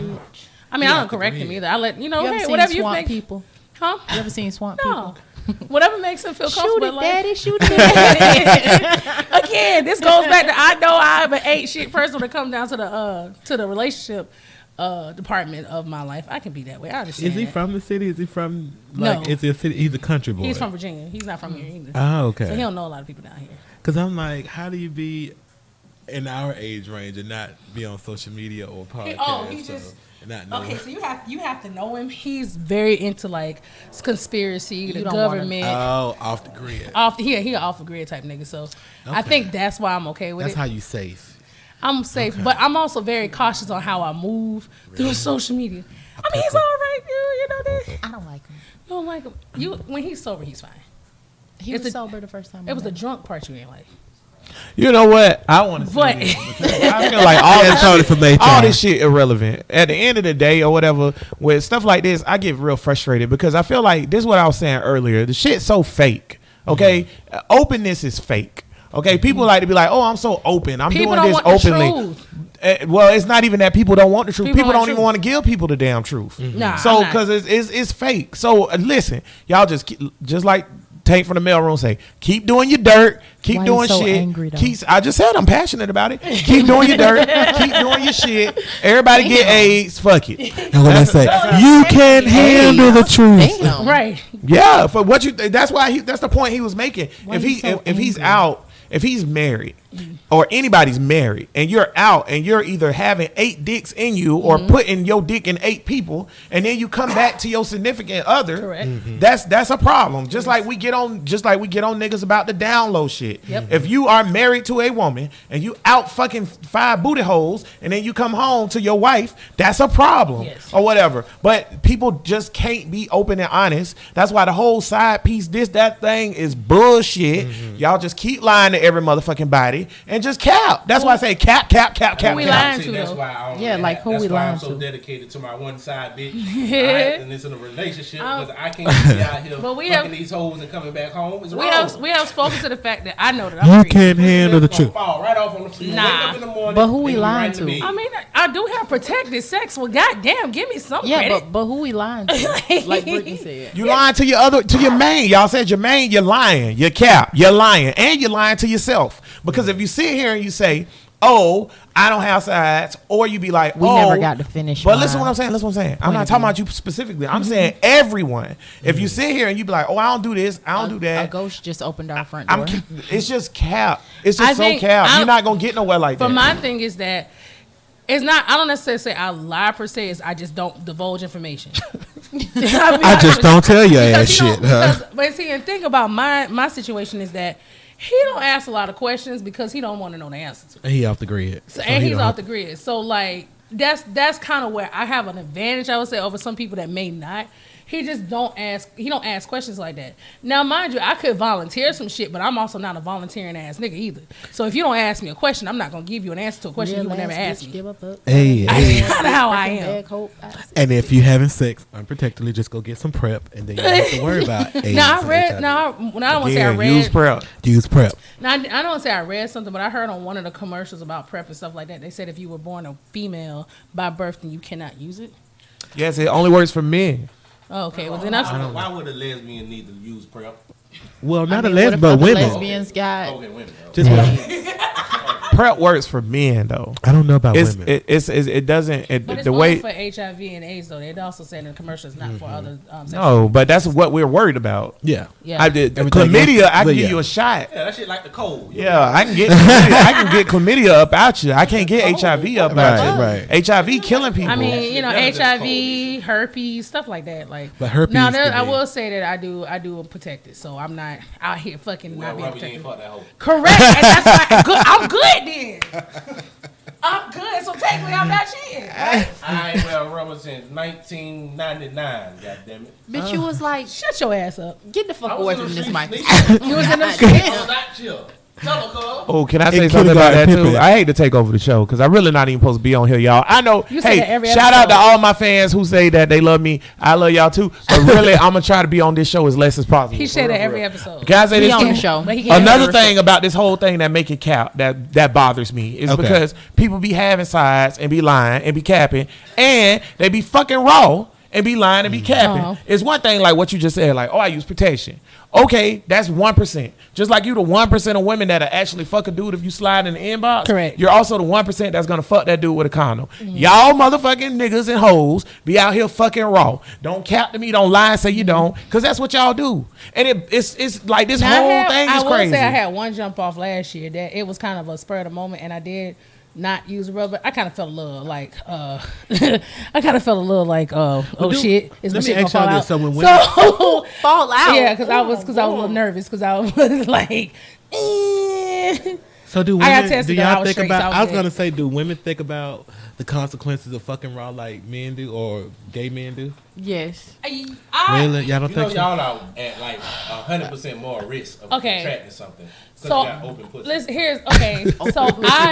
I mean, You I have don't to correct him agree. either. I let You ever hey, seen whatever you Swamp think. People? Huh? You ever seen Swamp No. People? Whatever makes him feel Shoot comfortable. it, like, daddy, shoot it. Again, this goes back to I know I'm an ain't shit person when it comes down to the relationship department of my life. I can be that way. I understand. Is he that. from the city? Is he from No. Is he a city? He's a country boy. He's from Virginia. He's not from here either. Oh, So he okay. don't know a lot of people down here. Because I'm like, how do you be in our age range and not be on social media or podcast? he just- and not know. Okay, so you have to know him. He's very into like conspiracy, the don't wanna- government. Oh, off the grid. He an off the grid type nigga. So I Okay. think that's why I'm okay with That's it. how you safe. I'm safe, but I'm also very cautious on how I move through social media. I mean, he's all right, you know that. I don't like him. You don't like him. When he's sober, he's fine. He It's was a- sober the first time. It was the I met him. drunk part you ain't like. You know what? I want to say But this because I feel like all this Tony from HR. all this shit irrelevant. At the end of the day or whatever, with stuff like this, I get real frustrated because I feel like this is what I was saying earlier. The shit's so fake. Okay, Openness is fake. Okay, people like to be like, "Oh, I'm so open. I'm People doing don't this want the openly." truth. Well, it's not even that people don't want the truth. People People want don't even truth. want to give people the damn truth. Nah, So I'm not. because it's fake. So listen, y'all just like Tank from the mailroom say, keep doing your dirt, keep Why you doing so shit. angry, though? I just said I'm passionate about it. Keep doing your dirt, keep doing your shit. Everybody get AIDS. Fuck it. And when they say, you can handle the truth. Damn. Right. Yeah, for what you. That's why that's the point he was making. Why if you he so if he's angry? out, if he's married, or anybody's married, and you're out, and you're either having 8 dicks in you, or putting your dick in 8 people, and then you come back to your significant other, Correct. that's a problem. Just like we get on niggas about the down low shit. Yep. If you are married to a woman and you out fucking 5 booty holes, and then you come home to your wife, that's a problem. Yes. Or whatever. But people just can't be open and honest. That's why the whole side piece, that thing is bullshit. Y'all just keep lying to every motherfucking body and just cap. That's why I say cap. Who we lying See, to, that's though? why I don't Yeah, really like, have- who that's we why I'm lying so to? dedicated to my one side bitch. Alright, and it's in a relationship because I can't be out here But we fucking have- these hoes and coming back home. It's We wrong. have spoken to the fact that I know that I'm You free. can handle the Gonna truth. fall right off on the floor. Nah. Wake up in the morning. But who we and you lying right in to? the bed. I mean, I do have protected sex. Well, goddamn, give me some Yeah, credit. but who we lying to? Like Brittany said. You lying to your main. Y'all said your main, you're lying. You're cap. You're lying. And you're lying to yourself. Because if you sit here and you say, oh, I don't have sides, or you be like, We oh, never got to finish But listen mine. what I'm saying. Listen what I'm saying. I'm Point not of talking view. about you specifically. I'm saying everyone. If you sit here and you be like, oh, I don't do this, I don't do A that. ghost just opened our front door. It's just cap. It's I just so think cap. I'm- You're not gonna get nowhere like But that. my thing is that it's not. I don't necessarily say I lie per se. It's I just don't divulge information. I just don't tell your ass Because, you know, shit. Huh? because, but see, and think about my situation is that he don't ask a lot of questions because he don't want to know the answer to. And he off the grid. So, So and he he's don't off have- the grid. So like that's kind of where I have an advantage, I would say, over some people that may not. He just don't ask questions like that. Now, mind you, I could volunteer some shit, but I'm also not a volunteering ass nigga either. So if you don't ask me a question, I'm not gonna give you an answer to a question you would never ask me. Give up. Hey, hey. That's kind of how I am. And if you having sex unprotectedly, just go get some prep, and then you don't have to worry about AIDS. Now I and read. HIV. Now when I don't want to say I Yeah, read. use prep. Use prep. Now I don't want to say I read something, but I heard on one of the commercials about prep and stuff like that. They said if you were born a female by birth, then you cannot use it. Yes, it only works for men. Oh, okay. Well, then I'm. Why would a lesbian need to use prep? Well, not I a mean, what lesbian, if but other women. lesbians got Okay, women. Just Prep works for men though. I don't know about It's women. it doesn't But it's the only way. for HIV and AIDS, though. They also said in the commercials not for other. No, but that's what we're worried about. Yeah. Yeah. I did Everything chlamydia. else- I can but give yeah. you a shot. Yeah, that shit like the cold. Yeah, I can get chlamydia. I can get chlamydia up out you. I can't get HIV up out you. Right. HIV killing people. I mean, you know, Better than HIV, herpes, stuff like that. Like, But herpes Now, can I be- will say that I do protect it, so I'm not out here fucking Well, not being Robbie, you ain't protected. fuck that hoe. Correct, and that's why I'm good then. I'm good, so technically I'm not cheating. Right? I ain't wear rubber since 1999. Goddamn it. Bitch, you was like, Shut your ass up. get the fuck I away was from in this the mic. streets, You was in the I streets. was not chill. Tell her, cuz. Oh, can I say In something about that kindergarten, too? Pippin. I hate to take over the show because I'm really not even supposed to be on here, y'all. I know. You say that Hey, every shout out to episode. all my fans who say that they love me. I love y'all too. But really, I'm gonna try to be on this show as less as possible. He For said real, that for every real. episode. Can I say Be this on too? the show. But he can't Another have thing about this whole thing that make it count that bothers me is Okay. because people be having sides and be lying and be capping and they be fucking raw and be lying and be capping. Uh-huh. It's one thing like what you just said, like, oh, I use protection. Okay, that's 1%. Just like you the 1% of women that'll actually fuck a dude if you slide in the inbox. Correct. You're also the 1% that's gonna fuck that dude with a condom. Y'all motherfucking niggas and hoes be out here fucking raw. Don't cap to me, don't lie and say you don't, cause that's what y'all do. And it's like this Now, whole thing I is will crazy. say I had one jump off last year that it was kind of a spur of the moment, and I did not use rubber. I kind of felt a little like, oh do- shit, is my let me shit gonna ask fall y'all out? this. So when So Fall out. yeah, because I was a little nervous because I was like, So do I got women? tested Do though. I y'all was think straight, so about? I I was was gonna good. say, do women think about the consequences of fucking raw like men do, or gay men do? Yes. I Really? Y'all don't You know, think so? y'all are at like 100% more risk of Okay. contracting something. 'Cause so you got open pussy. listen. Here's okay. So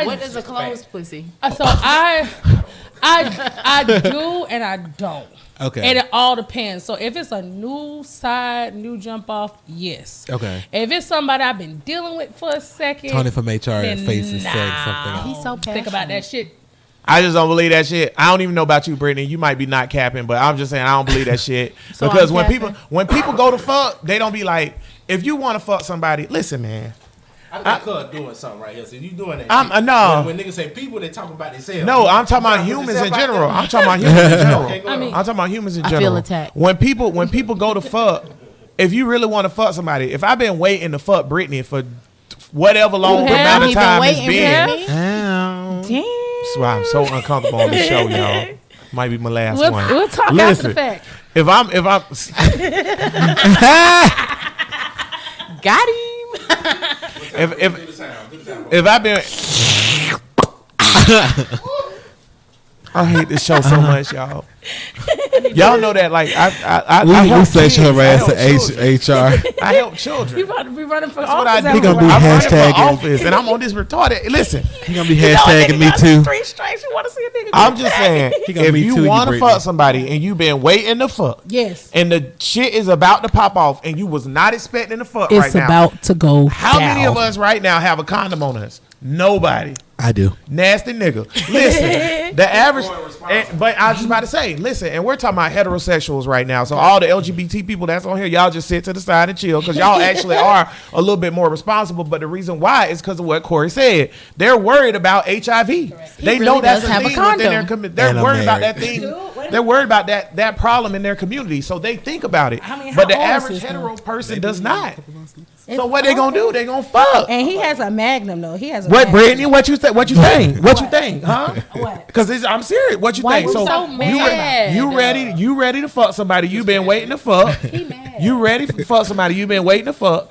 What is a closed pussy? I do and I don't. Okay. And it all depends. So if it's a new jump off, yes. Okay. If it's somebody I've been dealing with for a second, Tony from HR then faces saying something. nah. He's so Think about that passionate. shit. I just don't believe that shit. I don't even know about you, Brittany. You might be not capping, but I'm just saying I don't believe that shit. So Because I'm when people go to fuck, they don't be like, if you want to fuck somebody, listen, man. I think cuz doing something right here. So you doing that I'm- shit. no. When niggas say people, they talk about themselves. No, I'm talking about You humans put in yourself out general. there. I'm talking about humans in general. Okay, go I ahead. mean- I'm talking about humans in I feel general. attacked. When people go to fuck, if you really want to fuck somebody, if I've been waiting to fuck Brittany for whatever long You have? amount of He been time it's waiting been, for me? Ow. Damn. that's why I'm so uncomfortable on this show, y'all. Might be my last one. We'll talk after Listen, the fact. if I'm Got him. if I've been I hate this show so much, y'all. Y'all know that, like I We help sexual kids. harass I help children. HR. I help You children. about to be running for That's what I office. do. He gonna be I'm running for hashtagging. office, and I'm on this retarded. Listen, He gonna be hashtagging me too. 3 strikes. You want to see a nigga? I'm just saying, He gonna if be you too, you want to Brittany. fuck somebody and you've been waiting to fuck, Yes. and the shit is about to pop off, and you was not expecting to fuck right now. to go. How many of us right now have a condom on us? Nobody. I do. Nasty nigga. Listen, the average. But I was just about to say, listen, and we're talking about heterosexuals right now. So all the LGBT people that's on here, y'all just sit to the side and chill because y'all actually are a little bit more responsible. But the reason why is because of what Corey said. They're worried about HIV. They really know that's does a have a thing within their condom. They're And I'm worried about married. that thing. They're worried about that problem in their community. So they think about it. I mean, But the how old is average this hetero though? person does not. So what they gonna do? They gonna fuck. And he has a magnum though. He has a What, magnum. Brittany? What you think? What you think? What you think? Huh? What? Because I'm serious. What you Why think? you so mad? You ready to fuck somebody you been waiting to fuck. He mad. You ready to fuck somebody you been waiting to fuck.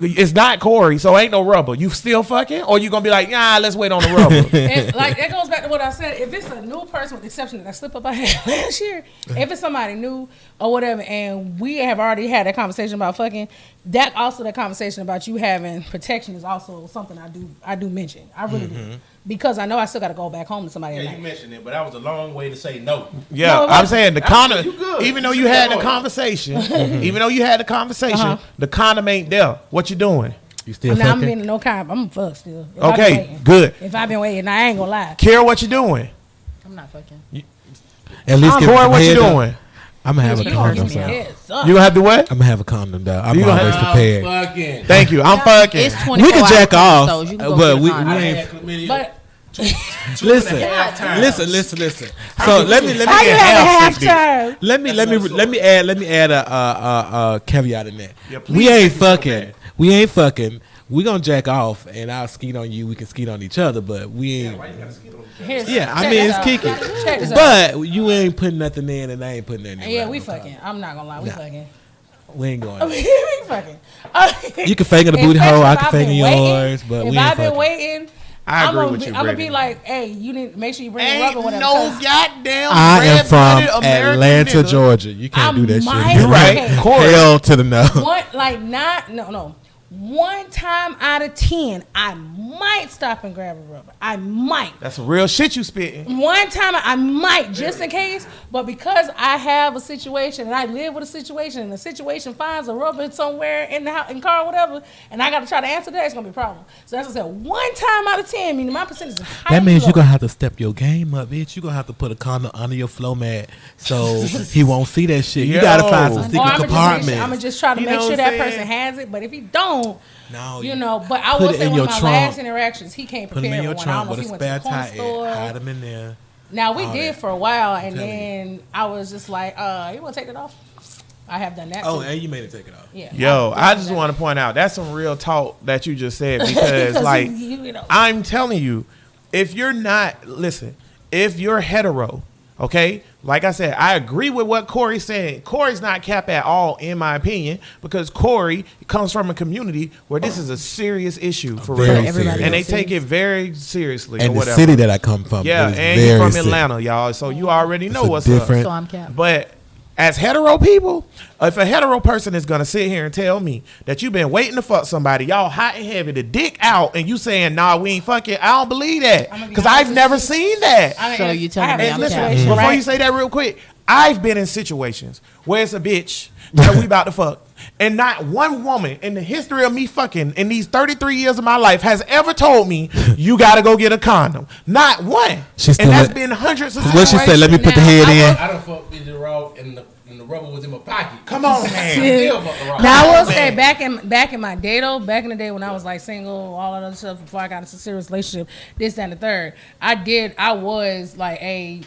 It's not Corey, so ain't no rubber. You still fucking, or you gonna be like, nah, let's wait on the rubber. And like that goes back to what I said. If it's a new person, with the exception of that slip up I had last year, if it's somebody new or whatever, and we have already had that conversation about fucking, that conversation about you having protection is also something I do mention. I really do, because I know I still got to go back home to somebody. Yeah, at you night. mentioned it, but that was a long way to say no. Yeah, No, it I'm wasn't. saying the condom. You good. Even though You you had the good. conversation, even though you had the conversation, the condom ain't there. What you doing? You still Now I'm fucking? being no kind. I'm fuck still. If I've been Okay, waiting. good. If I've been waiting, I ain't gonna lie. Kira, what you doing? I'm not fucking. At least give Corey, some what you head up. doing? I'm gonna have a You condom. hurt me So. out. Yes, up. You gonna have to what? I'm gonna have a condom, though. I'm You gonna always have- prepared. Fucking. Thank you. I'm fucking. It's 24 We can jack hours, off, so you can go but get a we condom. I ain't. had chlamydia But Listen. So let me how you get have a half half sick time? let me add a caveat in that. Yeah, please We ain't make it so fucking. bad. We ain't fucking. We gonna jack off, and I'll skeet on you. We can skeet on each other, but we ain't. Here's- Yeah, I check mean this it's out. kicking. Check this out. But you ain't putting nothing in, and I ain't putting nothing in. Yeah, right we on top. fucking. I'm not gonna lie, we fucking. We ain't going. we fucking. You can finger the booty hole. I can finger yours, but if we ain't I've been fucking. waiting, I I'm agree gonna with be, you, I'm gonna be Brittany. like, hey, you need make sure you bring the Ain't rubber, whatever. no 'cause goddamn. I am from red-blooded American Atlanta, nigga. Georgia. You can't do that might- shit. You're right. Okay. Corey. Hell to the no. One like not no. One time out of 10, I might stop and grab a rubber. I might. That's some real shit you spitting. One time I might, just in case, but because I have a situation and I live with a situation and the situation finds a rubber somewhere in the house, in car, or whatever, and I got to try to answer that, it's gonna be a problem. So that's what I said. One time out of 10, meaning my percentage is highly That means low. you're gonna have to step your game up, bitch. You're gonna have to put a condom under your flow mat so he won't see that shit. You gotta find some Yo. secret I'm compartments. gonna just try to You make know sure what that I'm person saying? has it, but if he don't, No, you know. But I put will it say in one your of my trunk. last interactions, he came Put them in prepared your when trunk with a he went to spare the corner tire. store. Hide them in there. Now we all did that. for a while, and telling then I was just like, you want to take that off? I have done that. Oh, too. and you made it take it off. Yeah. Yo, I've I done just that. want to point out that's some real talk that you just said because, like, you know. I'm telling you, if you're not, listen, if you're hetero, okay, like I said, I agree with what Corey's saying. Corey's not cap at all, in my opinion, because Corey comes from a community where this is a serious issue for Very real. serious. And they take it very seriously And or the whatever. city that I come from, Yeah, is and you're very from sick. Atlanta, y'all, so you already know It's a what's different- So I'm capped. But as hetero people, if a hetero person is gonna sit here and tell me that you've been waiting to fuck somebody, y'all hot and heavy, the dick out, and you saying, nah, we ain't fucking, I don't believe that. I'ma be Because honest I've with never you. seen that. I mean, So you telling I have me a I'm situation, capped. Before right? you say that real quick, I've been in situations where it's a bitch that we about to fuck. And not one woman in the history of me fucking in these 33 years of my life has ever told me you gotta go get a condom. Not one. She still And that's let- been hundreds of What she say? Let me put the Now, head in. I done fucked bitches raw and the rubber was in my pocket. Come on, man. Still fuck the raw. Now I will man. say back in my day though, back in the day when I was like single, all of that stuff before I got into a serious relationship, this that, and the third, I was like I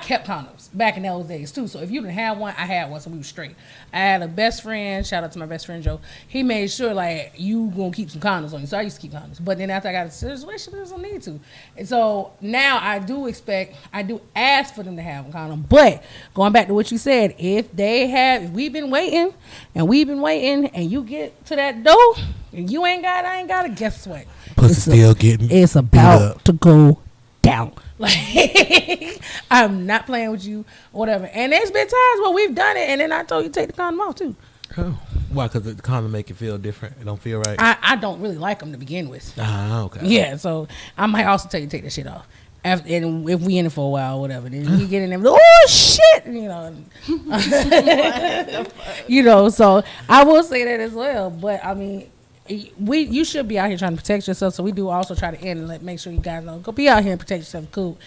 kept condoms back in those days too. So if you didn't have one, I had one, so we were straight. I had a best friend, shout out to my best friend Joe. He made sure like you gonna keep some condoms on you. So I used to keep condoms. But then after I got into a serious relationship, there was no need to. And so now I do ask for them to have a condom. But going back to what you said, if we've been waiting and you get to that door and you ain't got it, I ain't got it, guess what? Pussy still getting It's beat about up. to go down. Like I'm not playing with you or whatever. And there's been times where we've done it and then I told you take the condom off too. Oh. Why? Because the condom make it feel different. It don't feel right. I don't really like them to begin with. Ah, okay. Yeah, so I might also tell you to take that shit off. After, and if we in it for a while or whatever, then you get in there, oh shit, you know. So I will say that as well. But I mean, you should be out here trying to protect yourself. So we do also try to end and make sure you guys know, go be out here and protect yourself, cool,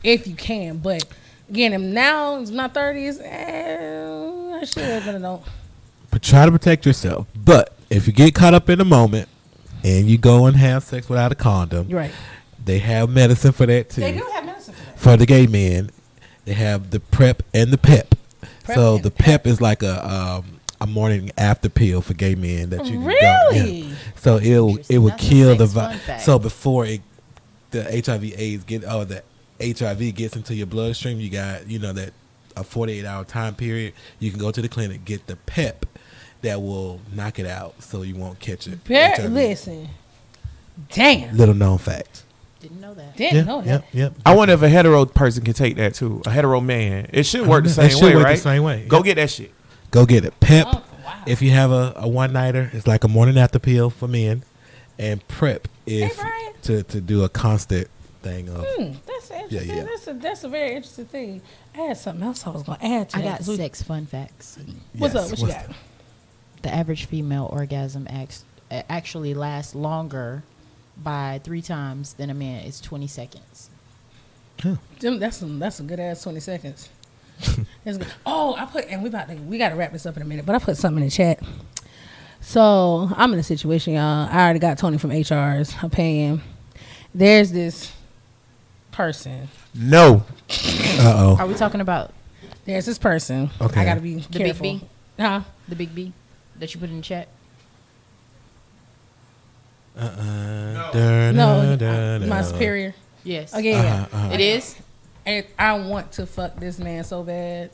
if you can. But again, now it's my 30s, I should have been don't. But try to protect yourself. But if you get caught up in the moment and you go and have sex without a condom, You're right. they have medicine for that too. They do have medicine for that. For the gay men, they have the PrEP and the PEP. PrEP So and the PEP is like a morning after pill for gay men that you can go. Really? Yeah. So it will That's a kill the sex fun virus. fact. So before the HIV/AIDS the HIV gets into your bloodstream, you got that a 48-hour time period. You can go to the clinic, get the PEP, that will knock it out so you won't catch it. Listen. Damn. Little known fact. Didn't know that. Didn't know that. Yep. I wonder if a hetero person can take that too. A hetero man. It should work the It same should way, work the right? same way. Go Yep. get that shit. Go get it. Pep. Oh, wow. If you have a one nighter, it's like a morning after pill for men, and prep is Brian. to do a constant thing of. That's interesting. Yeah. That's a very interesting thing. I had something else I was going to add to I that. got 'cause we- sex fun facts. What's Yes, up? What you what's got? The average female orgasm actually lasts longer by 3 times than a man. It's 20 seconds. That's a good ass 20 seconds. That's good. Oh, I put, and we got to wrap this up in a minute, but I put something in the chat. So I'm in a situation, y'all. I already got Tony from HR's opinion. There's this person. No. Uh Are we talking about There's this person. Okay. I got to be the careful. big B? Huh? The big B that you put in the chat? oh. No, my superior. Yes. Oh, yeah. It is? And I want to fuck this man so bad.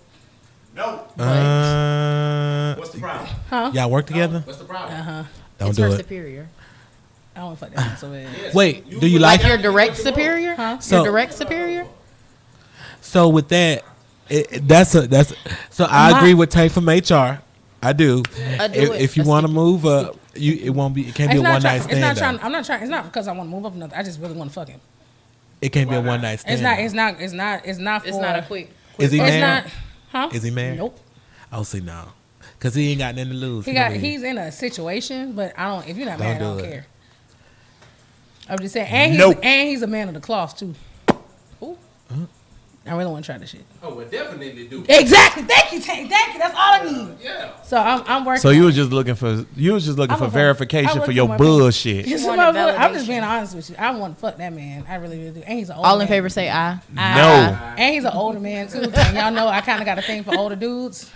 No. Uh, What's the problem? y'all work together? What's the problem? Don't It's do her it. superior. I want to fuck that man so bad. Wait, do you like Like it? your direct superior? Huh? So- Your direct superior? So with that, so I agree with Tay from HR. I do. I do If you want to move up, it can't be a one night stand. I'm not trying. It's not because I want to move up or nothing. I just really want to fuck him. It can't be a one night stand. It's not. It's not. It's not. It's not. For, It's not a quick. Is he It's married? not. Huh? Is he married? Nope. I'll see no, because he ain't got nothing to lose. He's in a situation, but I don't. If you're not married, I do don't it. care. I'm just saying, and Nope. he's a man of the cloth too. Ooh. I really want to try this shit. Oh, well, definitely do. Exactly. Thank you, Tank. Thank you. That's all I need. Yeah. So I'm working. So you on was it. just looking for I'm verification looking for your for my- bullshit. Just wanted I'm just validation. being honest with you. I want to fuck that man. I really, really do. And he's an older All in man. favor say aye. No. And he's an older man too. And y'all know I kind of got a thing for older dudes.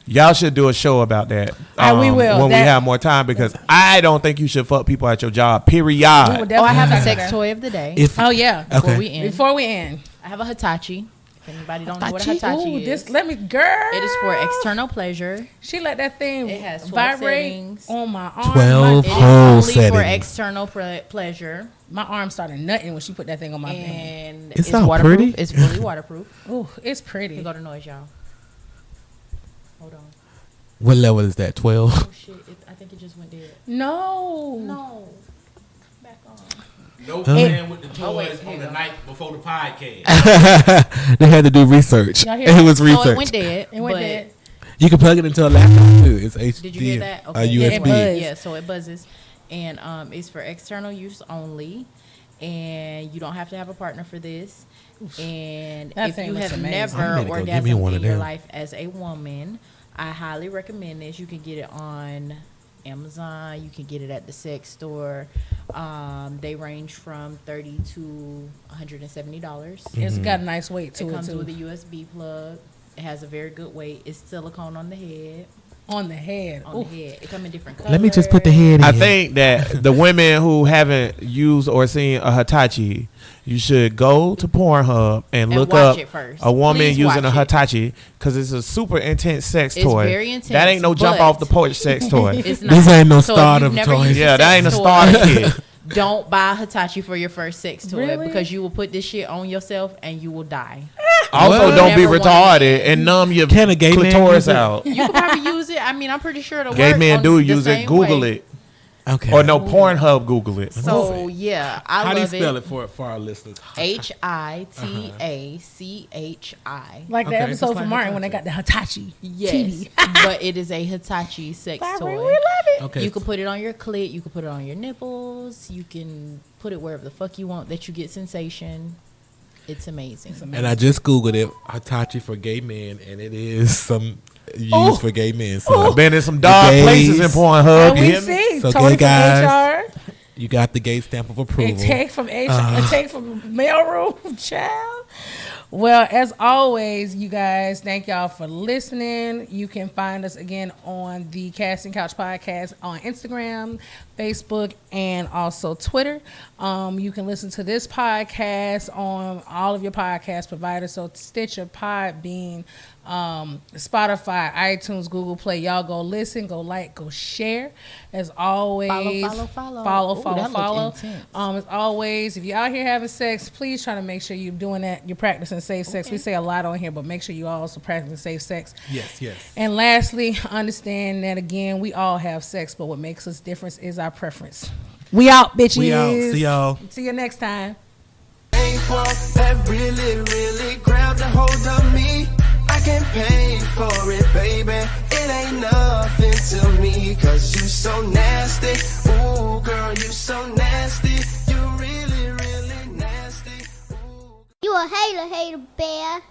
Y'all should do a show about that. We will. when we That- have more time, because I don't think you should fuck people at your job. We Period. would Oh, I definitely have a talk sex about toy of the day. If that. Oh yeah. Before okay. we end, Before we end, I have a Hitachi. If anybody don't know what a Hitachi. Hitachi Ooh, is, this let me, girl. it is for external pleasure. She let that thing It has 12 vibrate settings. on my arm. 12 It is Whole only settings. for external pleasure, My arm started nutting when she put that thing on my thing. and It's it's not waterproof. pretty. It's fully waterproof. Ooh, it's Here pretty. go the noise, y'all. Hold on. What level is that? 12. Oh shit! I think it just went dead. No. No. Back on. No fan with the Oh, wait, toys here on you the go. night before the podcast. They had to do research. Y'all hear It that? was So research. it went dead. It went but dead. You can plug it into a laptop too. It's HD. Did you hear that? A Okay. it USB. buzzed. Yeah, so it buzzes, and it's for external use only, and you don't have to have a partner for this. And That if thing you looks have amazing. I'm never gonna go get me one orgasmed of in your them. life as a woman, I highly recommend this. You can get it on Amazon. You can get it at the sex store. They range from $30 to $170. It's got a nice weight to It it comes too. with a USB plug. It has a very good weight. It's silicone on the head. On the head. On Ooh. the head. It come in different colors. Let me just put the head in. I think that the women who haven't used or seen a Hitachi, you should go to Pornhub and look watch up it first. a woman Please using a watch it. Hitachi, because it's a super intense sex It's toy. very intense, That ain't no jump but- off the porch sex toy. It's This ain't no So if starter you've never toy. used a Yeah, that ain't a sex starter toy, kit. Don't buy Hitachi for your first sex toy Really? because you will put this shit on yourself and you will die. Also, What? don't be Never wanted retarded and numb your Can a gay man clitoris use it? out. You can probably use it. I mean, I'm pretty sure it'll Gay work. men on do the use it. same Google way. it. Okay. Or no, Pornhub, Google it. So yeah, I How do you love spell it for our listeners? HITACHI. Like the Okay, episode just from like Martin when they got the Hitachi. Yes, TV. but it is a Hitachi sex We toy. love it. Okay. You can put it on your clit. You can put it on your nipples. You can put it wherever the fuck you want that you get sensation. It's amazing. And I just Googled it, Hitachi for gay men, and it is some used for gay men. So I've been in some dark gays. places in Pornhub. And you we hear me? see So Tony gay guys, from HR. you got the gay stamp of approval. And take from HR. And take from mailroom, child. Well, as always, you guys, thank y'all for listening. You can find us again on the Casting Couch Podcast on Instagram, Facebook, and also Twitter. You can listen to this podcast on all of your podcast providers. So Stitcher, Podbean, Spotify, iTunes, Google Play. Y'all go listen, go like, go share. As always, Follow. Ooh, that follow. looked intense. As always, if you're out here having sex, please try to make sure you're doing that. You're practicing safe sex. We say a lot on here, but make sure you also practicing safe sex. Yes. And lastly, understand that again, we all have sex, but what makes us different is our preference. We out, bitches. We out. See y'all. See you next time. Painful, that really, really grabbed a hold of me. I can pay for it, baby. It ain't nothing to me, cause you so nasty. Ooh, girl, you so nasty. You really, really nasty. Ooh. You a hater, bear.